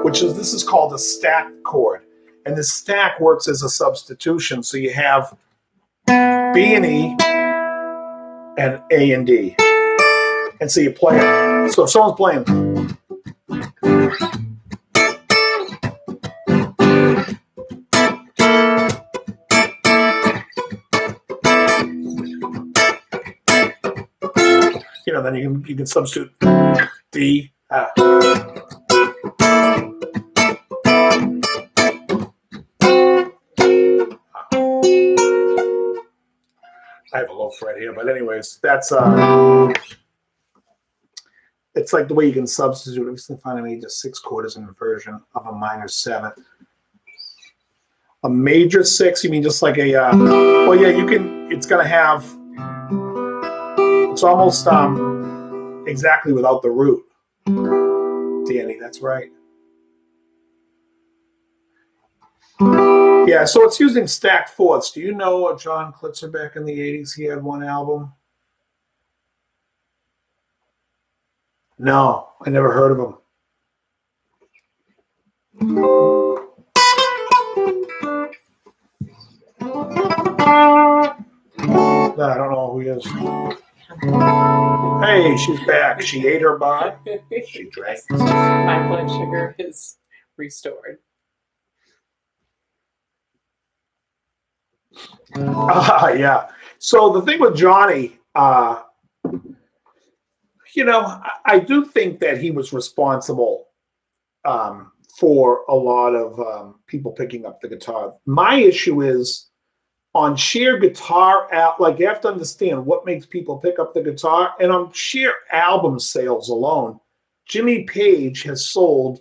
this is called a stack chord. And the stack works as a substitution. So you have B and E and A and D. And so you play it. So if someone's playing. You know, then you can substitute D. I have a low fret here, but anyways, that's it's like the way you can substitute. Let me see if I find a major 6 chord is an inversion of a minor 7. A major 6, you mean just like a well, yeah, you can. It's gonna have. It's almost exactly without the root. Danny, that's right. Yeah, so it's using stacked fourths. Do you know John Klitzer back in the 80s? He had one album. No, I never heard of him. No, I don't know who he is. Hey, she's back. She ate her bar. She drank. My blood sugar is restored. Yeah. So the thing with Johnny, you know, I do think that he was responsible for a lot of people picking up the guitar. My issue is on sheer guitar, like you have to understand what makes people pick up the guitar, and on sheer album sales alone, Jimmy Page has sold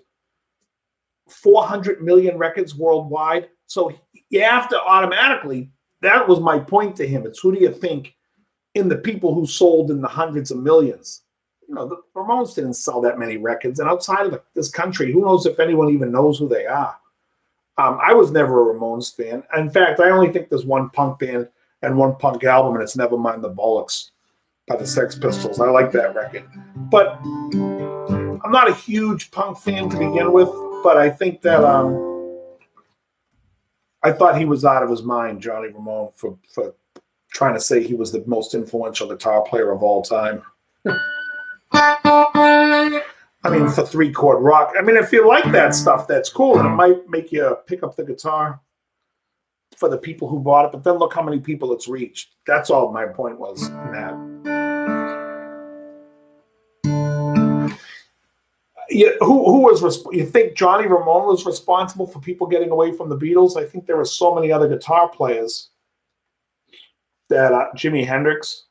400 million records worldwide. So you have to automatically, that was my point to him. It's who do you think in the people who sold in the hundreds of millions? You know, the Ramones didn't sell that many records. And outside of this country, who knows if anyone even knows who they are? I was never a Ramones fan. In fact, I only think there's one punk band and one punk album, and it's Nevermind the Bollocks by the Sex Pistols. I like that record. But I'm not a huge punk fan to begin with, but I think that I thought he was out of his mind, Johnny Ramone, for trying to say he was the most influential guitar player of all time. I mean, for three-chord rock. I mean, if you like that stuff, that's cool, and it might make you pick up the guitar for the people who bought it, but then look how many people it's reached. That's all my point was in that. Who was you think Johnny Ramone was responsible for people getting away from the Beatles? I think there were so many other guitar players that Jimi Hendrix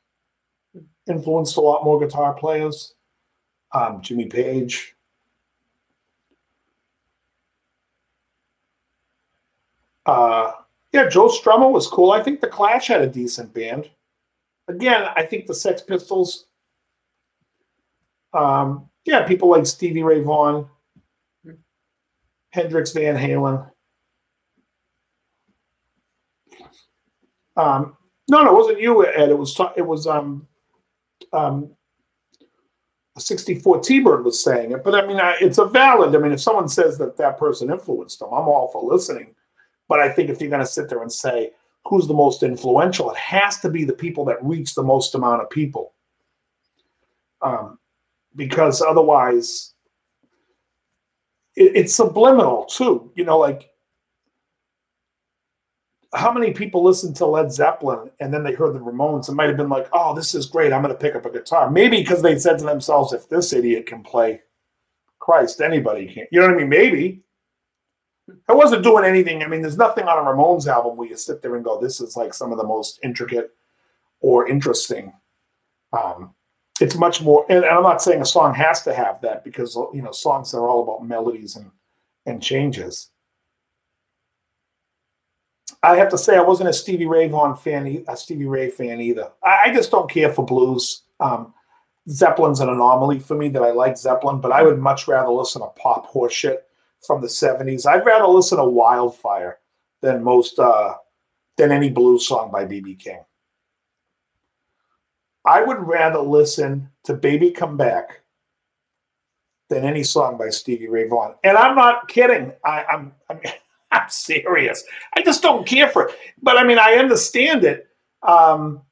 influenced a lot more guitar players. Jimmy Page. Yeah, Joe Strummer was cool. I think the Clash had a decent band. Again, I think the Sex Pistols. Yeah, people like Stevie Ray Vaughan, Hendrix, Van Halen. No, it wasn't you, Ed. It was a 64 T-Bird was saying it, but I mean, it's a valid. I mean, if someone says that person influenced them, I'm all for listening. But I think if you're going to sit there and say who's the most influential, it has to be the people that reach the most amount of people. Because otherwise, it's subliminal too. You know, like how many people listened to Led Zeppelin and then they heard the Ramones and might have been like, oh, this is great, I'm going to pick up a guitar. Maybe because they said to themselves, if this idiot can play, Christ, anybody can. You know what I mean? Maybe. I wasn't doing anything. I mean, there's nothing on a Ramones album where you sit there and go, this is like some of the most intricate or interesting. It's much more, and I'm not saying a song has to have that because, you know, songs are all about melodies and changes. I have to say I wasn't a Stevie Ray fan either. I just don't care for blues. Zeppelin's an anomaly for me that I like Zeppelin, but I would much rather listen to pop horseshit from the 70s. I'd rather listen to Wildfire than any blues song by B.B. King. I would rather listen to Baby Come Back than any song by Stevie Ray Vaughan. And I'm not kidding. I'm serious. I just don't care for it. But I mean, I understand it. No,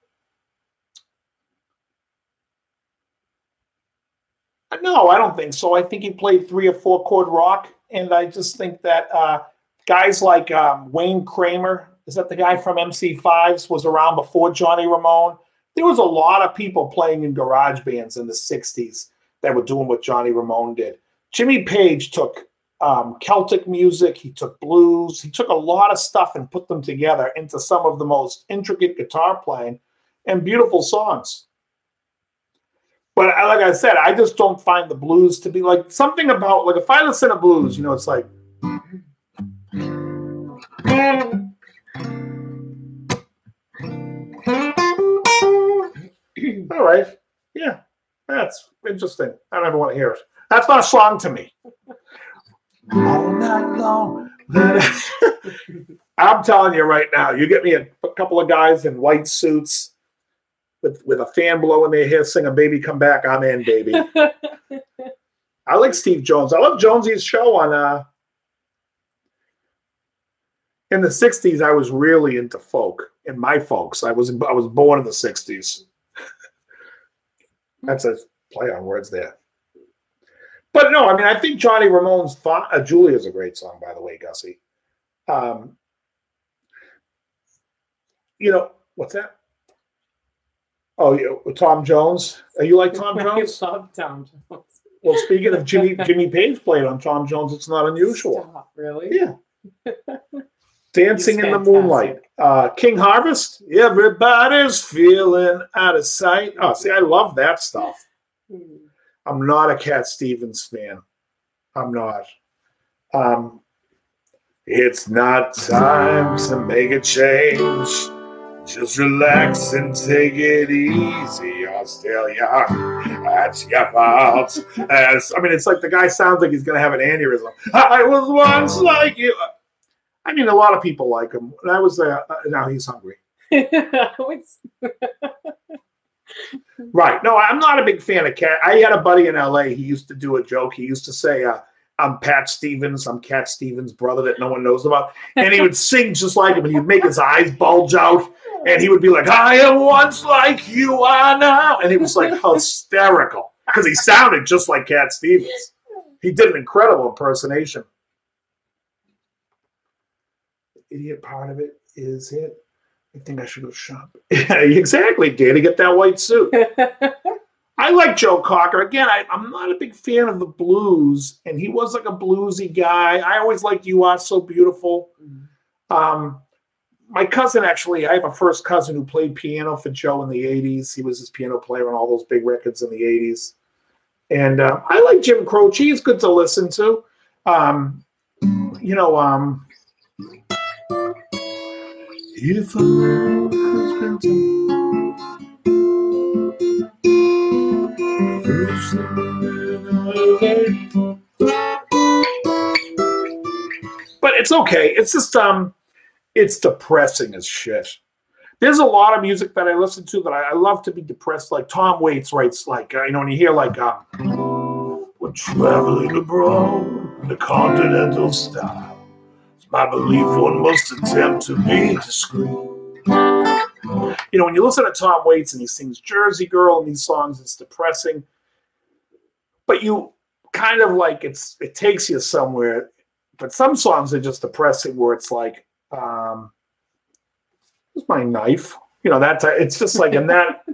I don't think so. I think he played 3 or 4 chord rock. And I just think that guys like Wayne Kramer, is that the guy from MC5s, was around before Johnny Ramone. There was a lot of people playing in garage bands in the 60s that were doing what Johnny Ramone did. Jimmy Page took Celtic music, he took blues, he took a lot of stuff and put them together into some of the most intricate guitar playing and beautiful songs. But like I said, I just don't find the blues to be like something about, like if I listen to blues, you know, it's like. All right. Yeah, that's interesting. I don't ever want to hear it. That's not a song to me. All night long. I'm telling you right now, you get me a couple of guys in white suits with a fan blowing their hair, sing a Baby Come Back, I'm in, baby. I like Steve Jones. I love Jonesy's show on in the 60s. I was really into folk. And my folks, I was born in the 60s. That's a play on words there. But no, I mean, I think Johnny Ramone's Julia is a great song, by the way, Gussie. You know, what's that? Oh, yeah, Tom Jones. Are you like Tom Jones? I love Tom Jones. Well, speaking of Jimmy Page played on Tom Jones, It's Not Unusual. Stop, really? Yeah. Dancing He's in the Moonlight. King Harvest. Everybody's feeling out of sight. Oh, see, I love that stuff. I'm not a Cat Stevens fan. I'm not. It's not time to make a change. Just relax and take it easy. You're still young. That's your fault. It's like the guy sounds like he's going to have an aneurysm. I was once like you. I mean, a lot of people like him. And I was now he's hungry. Right. No, I'm not a big fan of Cat. I had a buddy in LA. He used to do a joke. He used to say, I'm Pat Stevens. I'm Cat Stevens' brother that no one knows about. And he would sing just like him. And he'd make his eyes bulge out. And he would be like, I am once like you are now. And it was like hysterical because he sounded just like Cat Stevens. He did an incredible impersonation. The idiot part of it is it. I think I should go shop. Yeah, exactly, Dana. Get that white suit. I like Joe Cocker. Again, I'm not a big fan of the blues. And he was like a bluesy guy. I always liked You Are So Beautiful. My cousin, actually, I have a first cousin who played piano for Joe in the 80s. He was his piano player on all those big records in the 80s. And I like Jim Croce. He's good to listen to. If I was but it's okay. It's just it's depressing as shit. There's a lot of music that I listen to that I love to be depressed. Like Tom Waits writes, like when you hear like we're traveling abroad, the continental style. It's my belief one must attempt to be discreet. When you listen to Tom Waits and he sings Jersey Girl and these songs, it's depressing. But you kind of like it takes you somewhere. But some songs are just depressing where it's like, here's my knife. It's just like, and that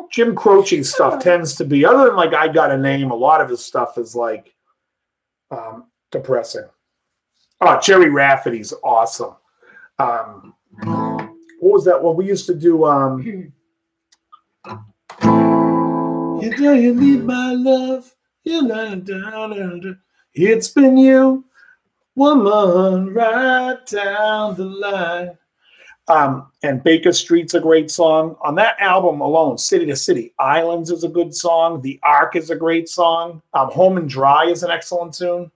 Jim Croce stuff tends to be, other than like I Got a Name, a lot of his stuff is like depressing. Oh, Jerry Rafferty's awesome. What was that? Well, we used to do. You know you need my love. It's been you, woman, right down the line. And Baker Street's a great song. On that album alone, City to City, Islands is a good song. The Ark is a great song. Home and Dry is an excellent tune.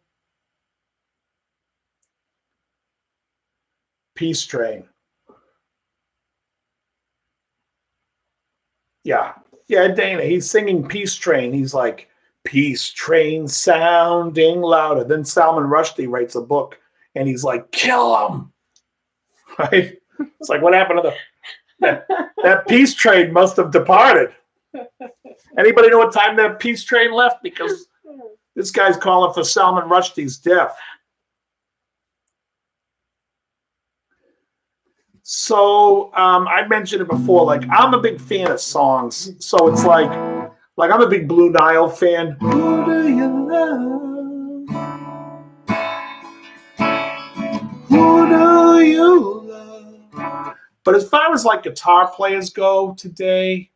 Peace Train. Yeah, Dana, he's singing Peace Train. He's like, Peace Train sounding louder. Then Salman Rushdie writes a book, and he's like, kill him. Right? It's like, what happened to that Peace Train must have departed. Anybody know what time that Peace Train left? Because this guy's calling for Salman Rushdie's death. So I mentioned it before. Like I'm a big fan of songs. So it's like I'm a big Blue Nile fan. Who do you love? Who do you love? But as far as like guitar players go today,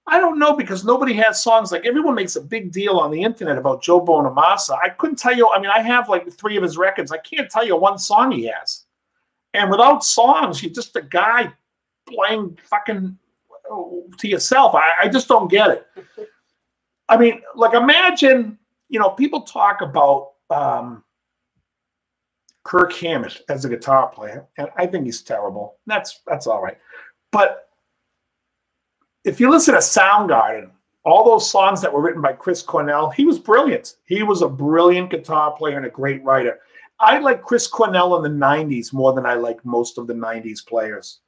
I don't know because nobody has songs. Like everyone makes a big deal on the internet about Joe Bonamassa. I couldn't tell you. I mean, I have like 3 of his records. I can't tell you one song he has. And without songs, you're just a guy playing fucking to yourself. I just don't get it. I mean, like imagine, people talk about Kirk Hammett as a guitar player, and I think he's terrible. That's all right. But if you listen to Soundgarden, all those songs that were written by Chris Cornell, he was brilliant. He was a brilliant guitar player and a great writer. I like Chris Cornell in the 90s more than I like most of the 90s players.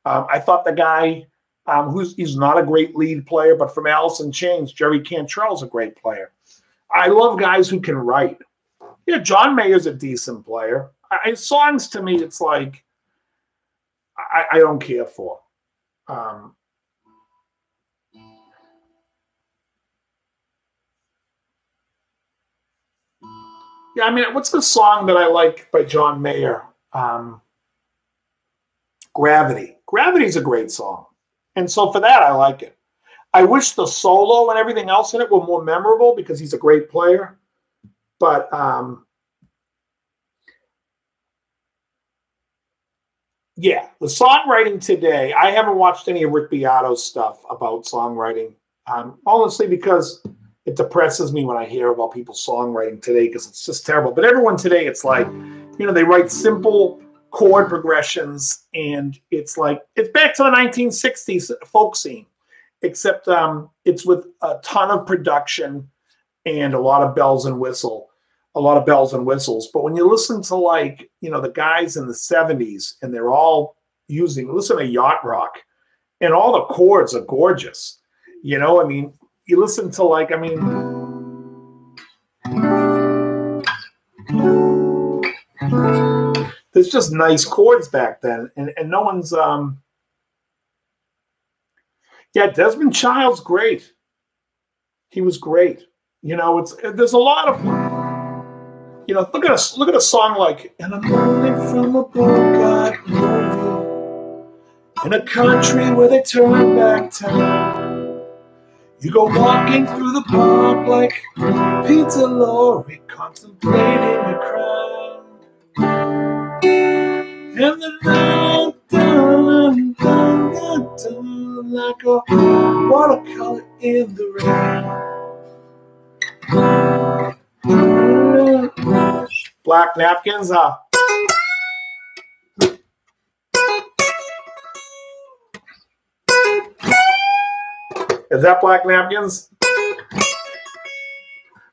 I thought the guy, he's not a great lead player, but from Alice in Chains, Jerry Cantrell's a great player. I love guys who can write. John Mayer's a decent player. Songs to me, it's like, I don't care for. Yeah, I mean, what's the song that I like by John Mayer? Gravity. Gravity's a great song. And so for that, I like it. I wish the solo and everything else in it were more memorable because he's a great player. But yeah, the songwriting today, I haven't watched any of Rick Beato's stuff about songwriting, honestly, because it depresses me when I hear about people's songwriting today because it's just terrible. But everyone today, it's like, you know, they write simple chord progressions, and it's like, it's back to the 1960s folk scene, except it's with a ton of production and a lot of bells and whistles. But when you listen to, like, you know, the guys in the 70s, and they're all listen to yacht rock, and all the chords are gorgeous. You know, I mean, you listen to, like, I mean, there's just nice chords back then, and no one's yeah, Desmond Child's great. He was great. You know, there's a lot of, you know, look at a song like "And I'm Running from a Bogart Movie in a country where they turn back time. You go walking through the park like Peter Lorre contemplating a crime. And the night dun, dun, dun, dun, like a watercolor in the rain. Black Napkins, huh? Is that Black Napkins?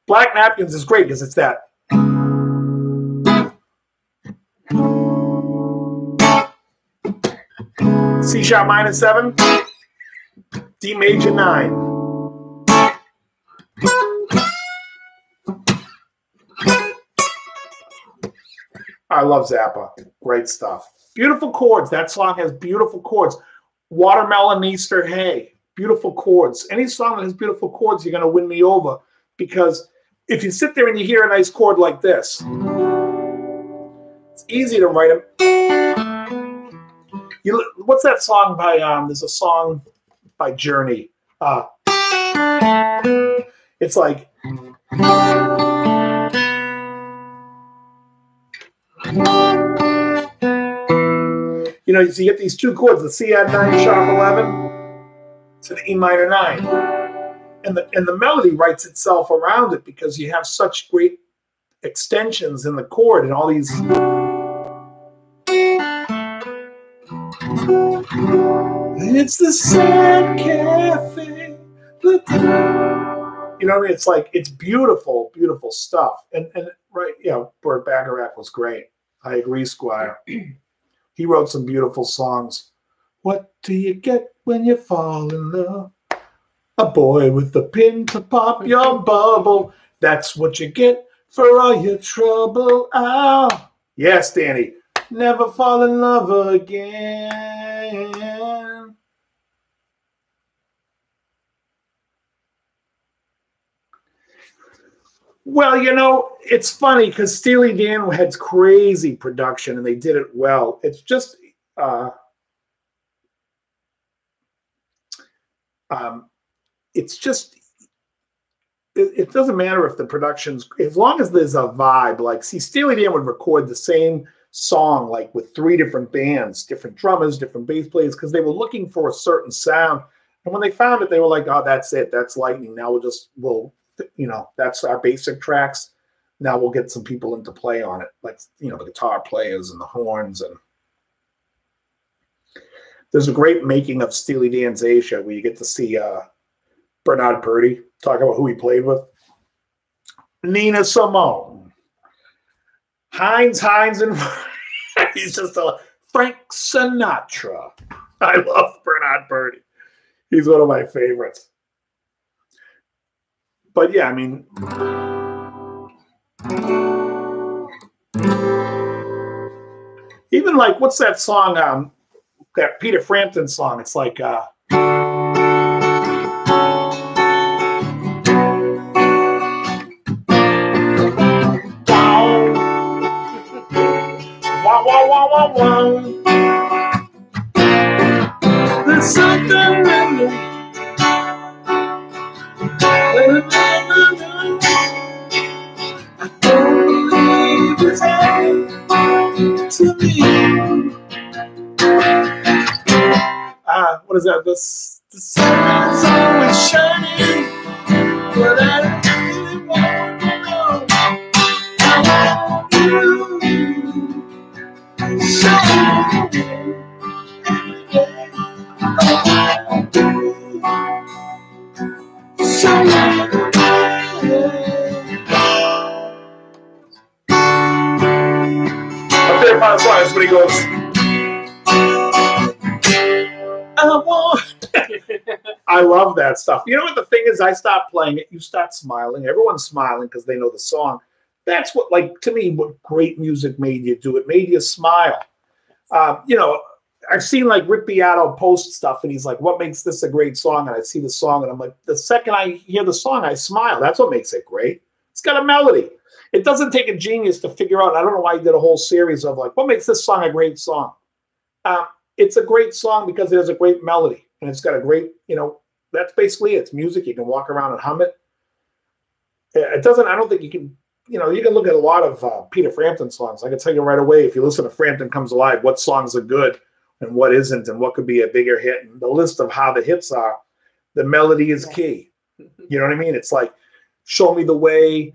Black Napkins is great because it's that. C sharp minor 7, D major 9. I love Zappa. Great stuff. Beautiful chords. That song has beautiful chords. Watermelon Easter Hay. Beautiful chords. Any song that has beautiful chords, you're going to win me over. Because if you sit there and you hear a nice chord like this, it's easy to write them. What's that song by, there's a song by Journey. It's like, you know, so you get these two chords, the C add 9 sharp 11 to the E minor 9. And the melody writes itself around it because you have such great extensions in the chord and all these. It's the Sad Cafe. You know what I mean? It's like, it's beautiful, beautiful stuff. And right, you know, Burt Bacharach was great. I agree, Squire. He wrote some beautiful songs. What do you get when you fall in love? A boy with a pin to pop your bubble. That's what you get for all your trouble. Oh. Yes, Danny. Never fall in love again. Well, you know, it's funny because Steely Dan had crazy production and they did it well. It's just it doesn't matter if the production's, as long as there's a vibe. Like, see, Steely Dan would record the same song like with 3 different bands, different drummers, different bass players, because they were looking for a certain sound. And when they found it, they were like, oh, that's it. That's lightning. Now we'll you know, that's our basic tracks. Now we'll get some people into play on it, like, you know, the guitar players and the horns. And there's a great making of Steely Dan's Asia where you get to see Bernard Purdie talk about who he played with. Nina Simone, Heinz, and he's just a Frank Sinatra. I love Bernard Purdie. He's one of my favorites. But yeah, I mean, even like, what's that song? That Peter Frampton song. It's like, There's something in me. I don't believe it's happening to me. What is that? The sun is always shining, but I really want to know how you shine every day. Shine every day. My favorite part of the song is when he goes, I love that stuff. You know what the thing is? I stop playing it. You start smiling. Everyone's smiling because they know the song. That's what, like, to me, what great music made you do. It made you smile. You know, I've seen like Rick Beato post stuff, and he's like, "What makes this a great song?" And I see the song, and I'm like, the second I hear the song, I smile. That's what makes it great. It's got a melody. It doesn't take a genius to figure out. I don't know why he did a whole series of like, what makes this song a great song? It's a great song because it has a great melody. And it's got a great, you know, that's basically it. It's music. You can walk around and hum it. It doesn't, I don't think you can, you know, you can look at a lot of Peter Frampton songs. I can tell you right away, if you listen to Frampton Comes Alive, what songs are good and what isn't and what could be a bigger hit. And the list of how the hits are, the melody is key. You know what I mean? It's like, Show Me the Way,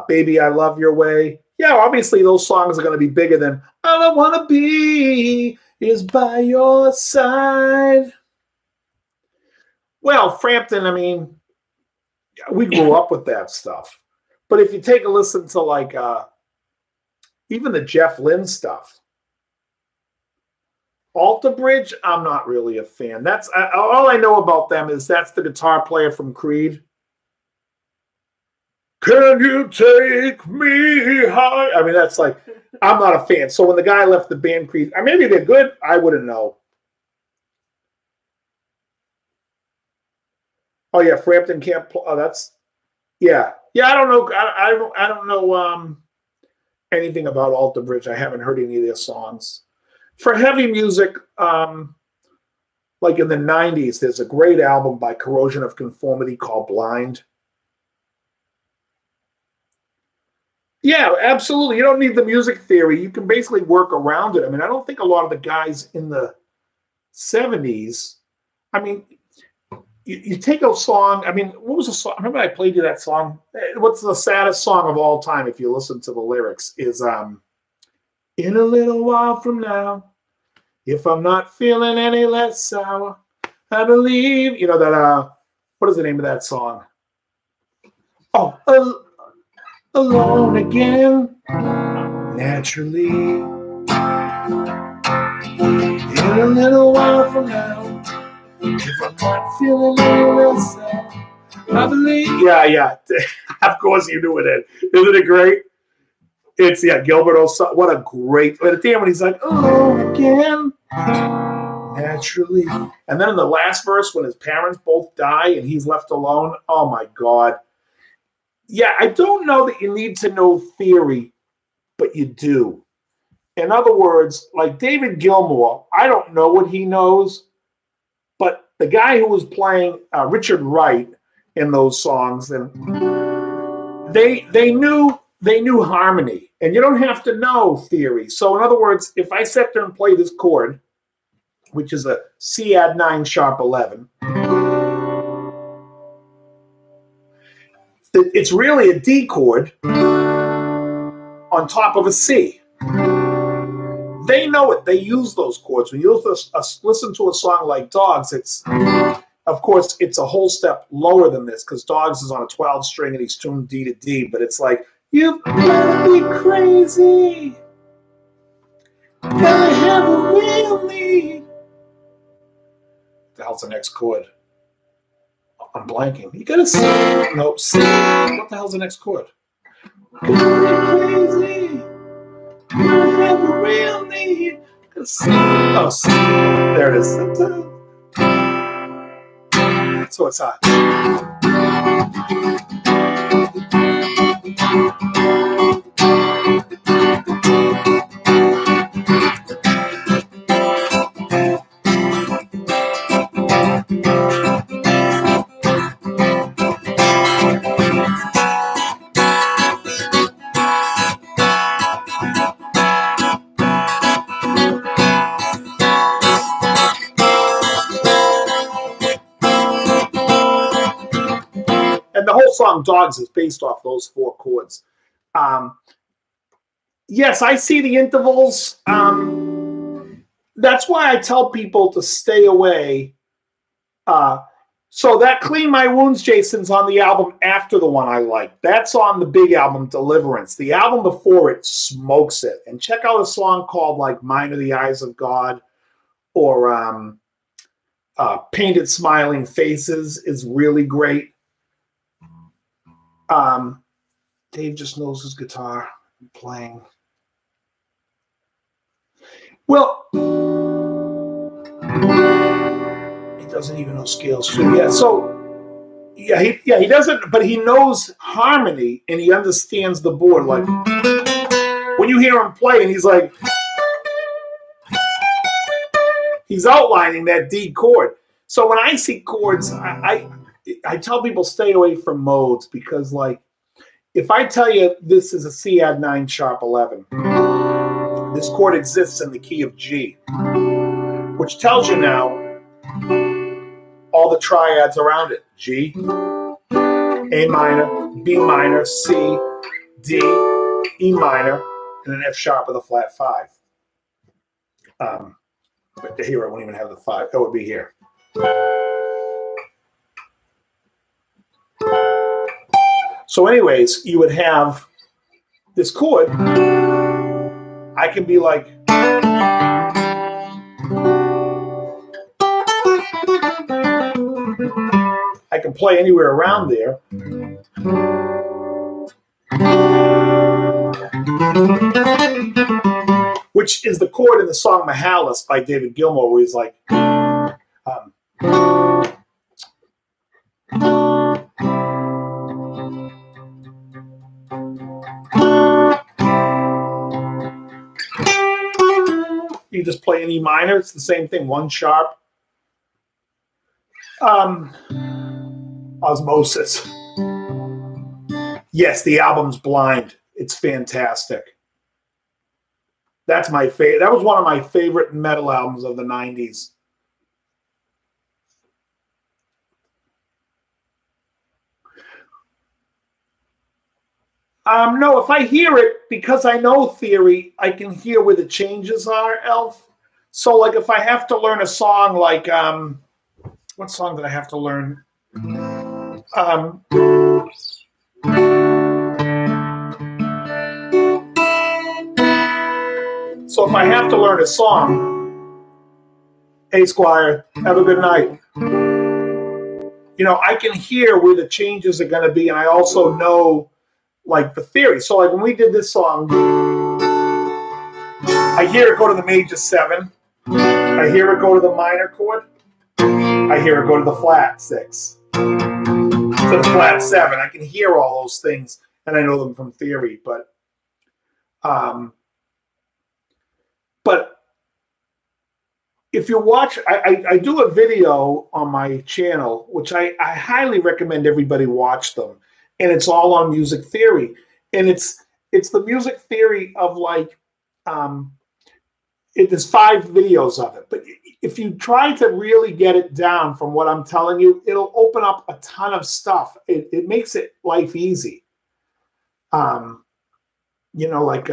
Baby, I Love Your Way. Yeah, obviously those songs are going to be bigger than All I Want to Be Is By Your Side. Well, Frampton, I mean, we grew up with that stuff. But if you take a listen to like even the Jeff Lynne stuff, Alter Bridge, I'm not really a fan. That's all I know about them is that's the guitar player from Creed. Can you take me high? I mean, that's like, I'm not a fan. So when the guy left the band Creed, maybe they're good. I wouldn't know. Oh yeah, Frampton can't play. Oh, that's yeah. I don't know. I don't know anything about Alter Bridge. I haven't heard any of their songs. For heavy music, like in the 90s, there's a great album by Corrosion of Conformity called Blind. Yeah, absolutely. You don't need the music theory. You can basically work around it. I mean, I don't think a lot of the guys in the 70s, I mean, you take a song, I mean, what was the song? Remember I played you that song? What's the saddest song of all time if you listen to the lyrics is In a Little While From Now, if I'm not feeling any less sour, I believe, you know, that, what is the name of that song? Oh, Alone Again, Naturally, in a little while from now, if I'm not feeling any less sour, I believe. Yeah. Of course you knew it. Isn't it great? It's, Gilbert O'Sullivan. What a great, but at the end when he's like, alone again, naturally. And then in the last verse when his parents both die and he's left alone, oh my God. Yeah, I don't know that you need to know theory, but you do. In other words, like David Gilmour, I don't know what he knows, but the guy who was playing Richard Wright in those songs, and they knew harmony, and you don't have to know theory. So in other words, if I sat there and play this chord, which is a C add 9 sharp 11, it's really a D chord on top of a C. They know it. They use those chords. When you listen to a song like Dogs, of course, it's a whole step lower than this because Dogs is on a 12 string and he's tuned D to D, but it's like, you've got to be crazy. Gotta have a real need. What the hell's the next chord? I'm blanking. You gotta see. No, C. What the hell's the next chord? Gotta be crazy. Gotta have a real need. C. Oh, C. There it is. So it's hot. the whole song "Dogs" is based off those 4 chords. Yes, I see the intervals. That's why I tell people to stay away. So that "Clean My Wounds," Jason's on the album after the one I like. That's on the big album, Deliverance. The album before it smokes it. And check out a song called like "Mine Are the Eyes of God," or "Painted Smiling Faces" is really great. Dave just knows his guitar playing. Well, he doesn't even know scales too. Yeah, so he doesn't, but he knows harmony and he understands the board. Like when you hear him play, and he's like, he's outlining that D chord. So when I see chords, I tell people stay away from modes, because like if I tell you this is a C add 9 sharp 11, this chord exists in the key of G, which tells you now all the triads around it: G, A minor, B minor, C, D, E minor, and an F sharp with a flat 5. But here I won't even have the 5. That would be here. So anyways, you would have this chord. I can be like, I can play anywhere around there. Which is the chord in the song Mahalis by David Gilmour, where he's like, you just play an E minor. It's the same thing, 1 sharp. Osmosis. Yes, the album's Blind. It's fantastic. That's my favorite. That was one of my favorite metal albums of the 90s. No, if I hear it, because I know theory, I can hear where the changes are, Elf. So, like, if I have to learn a song, like, what song did I have to learn? So if I have to learn a song, "Hey, Squire, have a good night," you know, I can hear where the changes are going to be, and I also know, like, the theory. So, like, when we did this song, I hear it go to the major 7. I hear it go to the minor chord. I hear it go to the flat 6. To the flat 7. I can hear all those things, and I know them from theory. But if you watch, I do a video on my channel, which I highly recommend everybody watch them. And it's all on music theory. And it's the music theory of, like, there's 5 videos of it. But if you try to really get it down from what I'm telling you, it'll open up a ton of stuff. It makes it life easy. You know, like,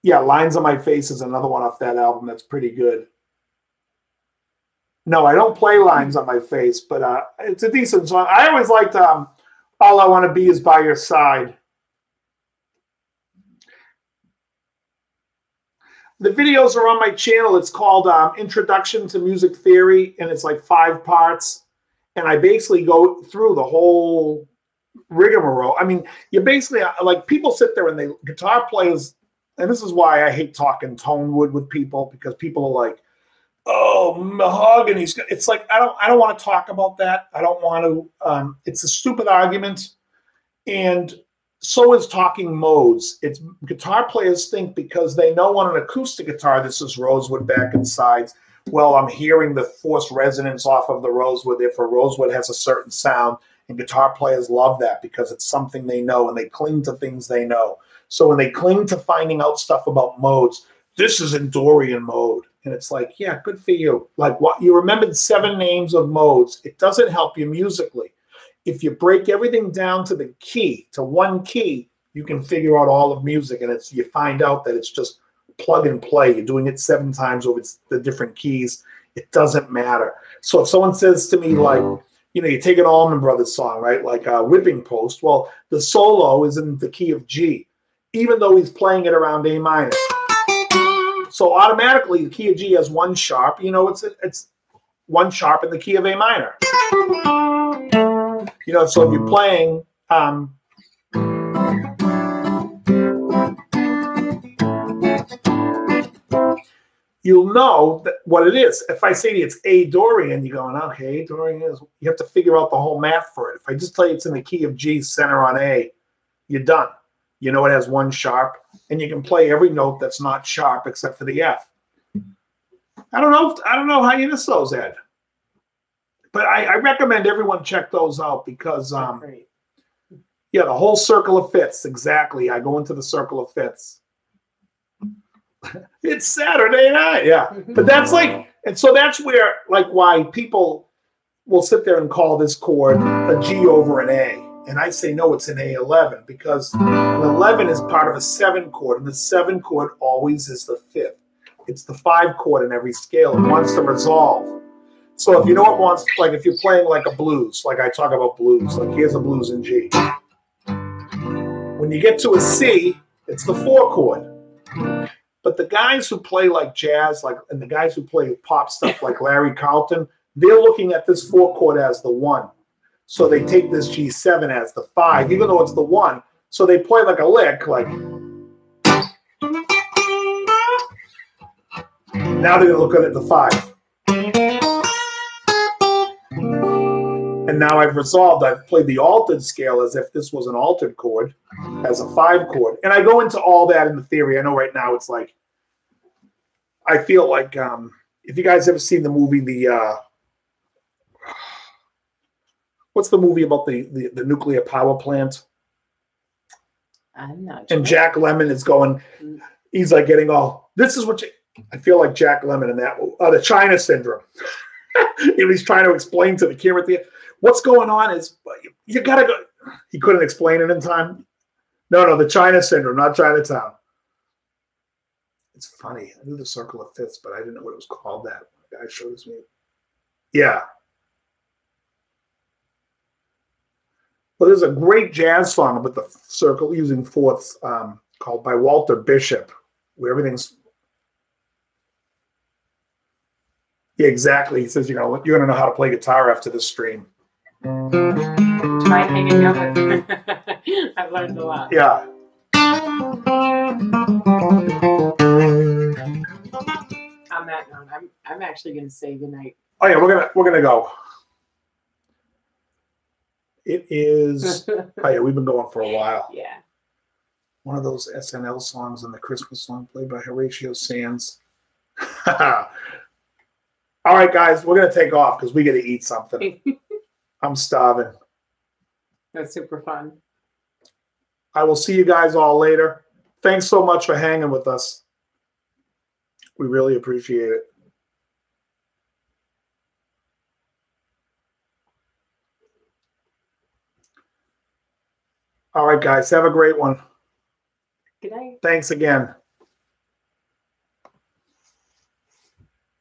yeah, Lines on My Face is another one off that album that's pretty good. No, I don't play Lines on My Face, but it's a decent song. I always liked All I Want to Be Is By Your Side. The videos are on my channel. It's called Introduction to Music Theory, and it's like 5 parts. And I basically go through the whole rigmarole. I mean, you basically, like, people sit there and guitar players, and this is why I hate talking tone wood with people, because people are like, "Oh, mahogany." It's like, I don't want to talk about that. I don't want to. It's a stupid argument, and so is talking modes. It's guitar players think because they know on an acoustic guitar this is rosewood back and sides. Well, I'm hearing the forced resonance off of the rosewood. Therefore, rosewood has a certain sound, and guitar players love that because it's something they know, and they cling to things they know. So when they cling to finding out stuff about modes, this is in Dorian mode. And it's like, yeah, good for you. Like, what you remembered 7 names of modes. It doesn't help you musically. if you break everything down to the key, to one key, you can figure out all of music, and you find out that it's just plug and play. You're doing it 7 times over the different keys. It doesn't matter. So if someone says to me, like, you take an Allman Brothers song, right? Like Whipping Post. Well, the solo is in the key of G, even though he's playing it around A minor. So automatically the key of G has 1 sharp. It's 1 sharp in the key of A minor. So if you're playing, you'll know what it is. If I say to you it's A Dorian, you're going, okay, Dorian is. You have to figure out the whole math for it. If I just tell you it's in the key of G, center on A, you're done. It has 1 sharp, and you can play every note that's not sharp except for the F. I don't know how you miss those, Ed. But I recommend everyone check those out because, the whole circle of fifths, exactly. I go into the circle of fifths. It's Saturday night, yeah. But that's and so that's where, why people will sit there and call this chord a G over an A. And I say, no, it's an A11 because an 11 is part of a 7 chord, and the 7 chord always is the 5th. It's the 5 chord in every scale. It wants to resolve. So if you know what wants, if you're playing like a blues, like I talk about blues, like here's a blues in G. When you get to a C, it's the 4 chord. But the guys who play like jazz, and the guys who play pop stuff like Larry Carlton, they're looking at this 4 chord as the 1. So they take this G7 as the 5, even though it's the 1. So they play like a lick, now they're going to look at the 5. And now I've played the altered scale as if this was an altered chord, as a 5 chord. And I go into all that in the theory. I know right now it's I feel like, if you guys ever seen the movie, what's the movie about the nuclear power plant? I'm not sure. And Jack Lemmon is going, he's getting all, this is what I feel like Jack Lemmon in that, the China Syndrome. He's trying to explain to the camera, what's going on is, you got to go. He couldn't explain it in time. No, the China Syndrome, not Chinatown. It's funny. I knew the circle of fifths, but I didn't know what it was called. That the guy showed us me. Yeah. Well, there's a great jazz song with the circle using fourths called by Walter Bishop, where everything's. Yeah, exactly. He says you're gonna know how to play guitar after this stream. Try hanging up with I've learned a lot. Yeah. On that note, I'm actually going to say goodnight. Oh yeah, we're gonna go. It is. Oh yeah, we've been going for a while. Yeah. One of those SNL songs and the Christmas song played by Horatio Sands. All right, guys, we're gonna take off because we got to eat something. I'm starving. That's super fun. I will see you guys all later. Thanks so much for hanging with us. We really appreciate it. All right, guys, have a great one. Good night. Thanks again.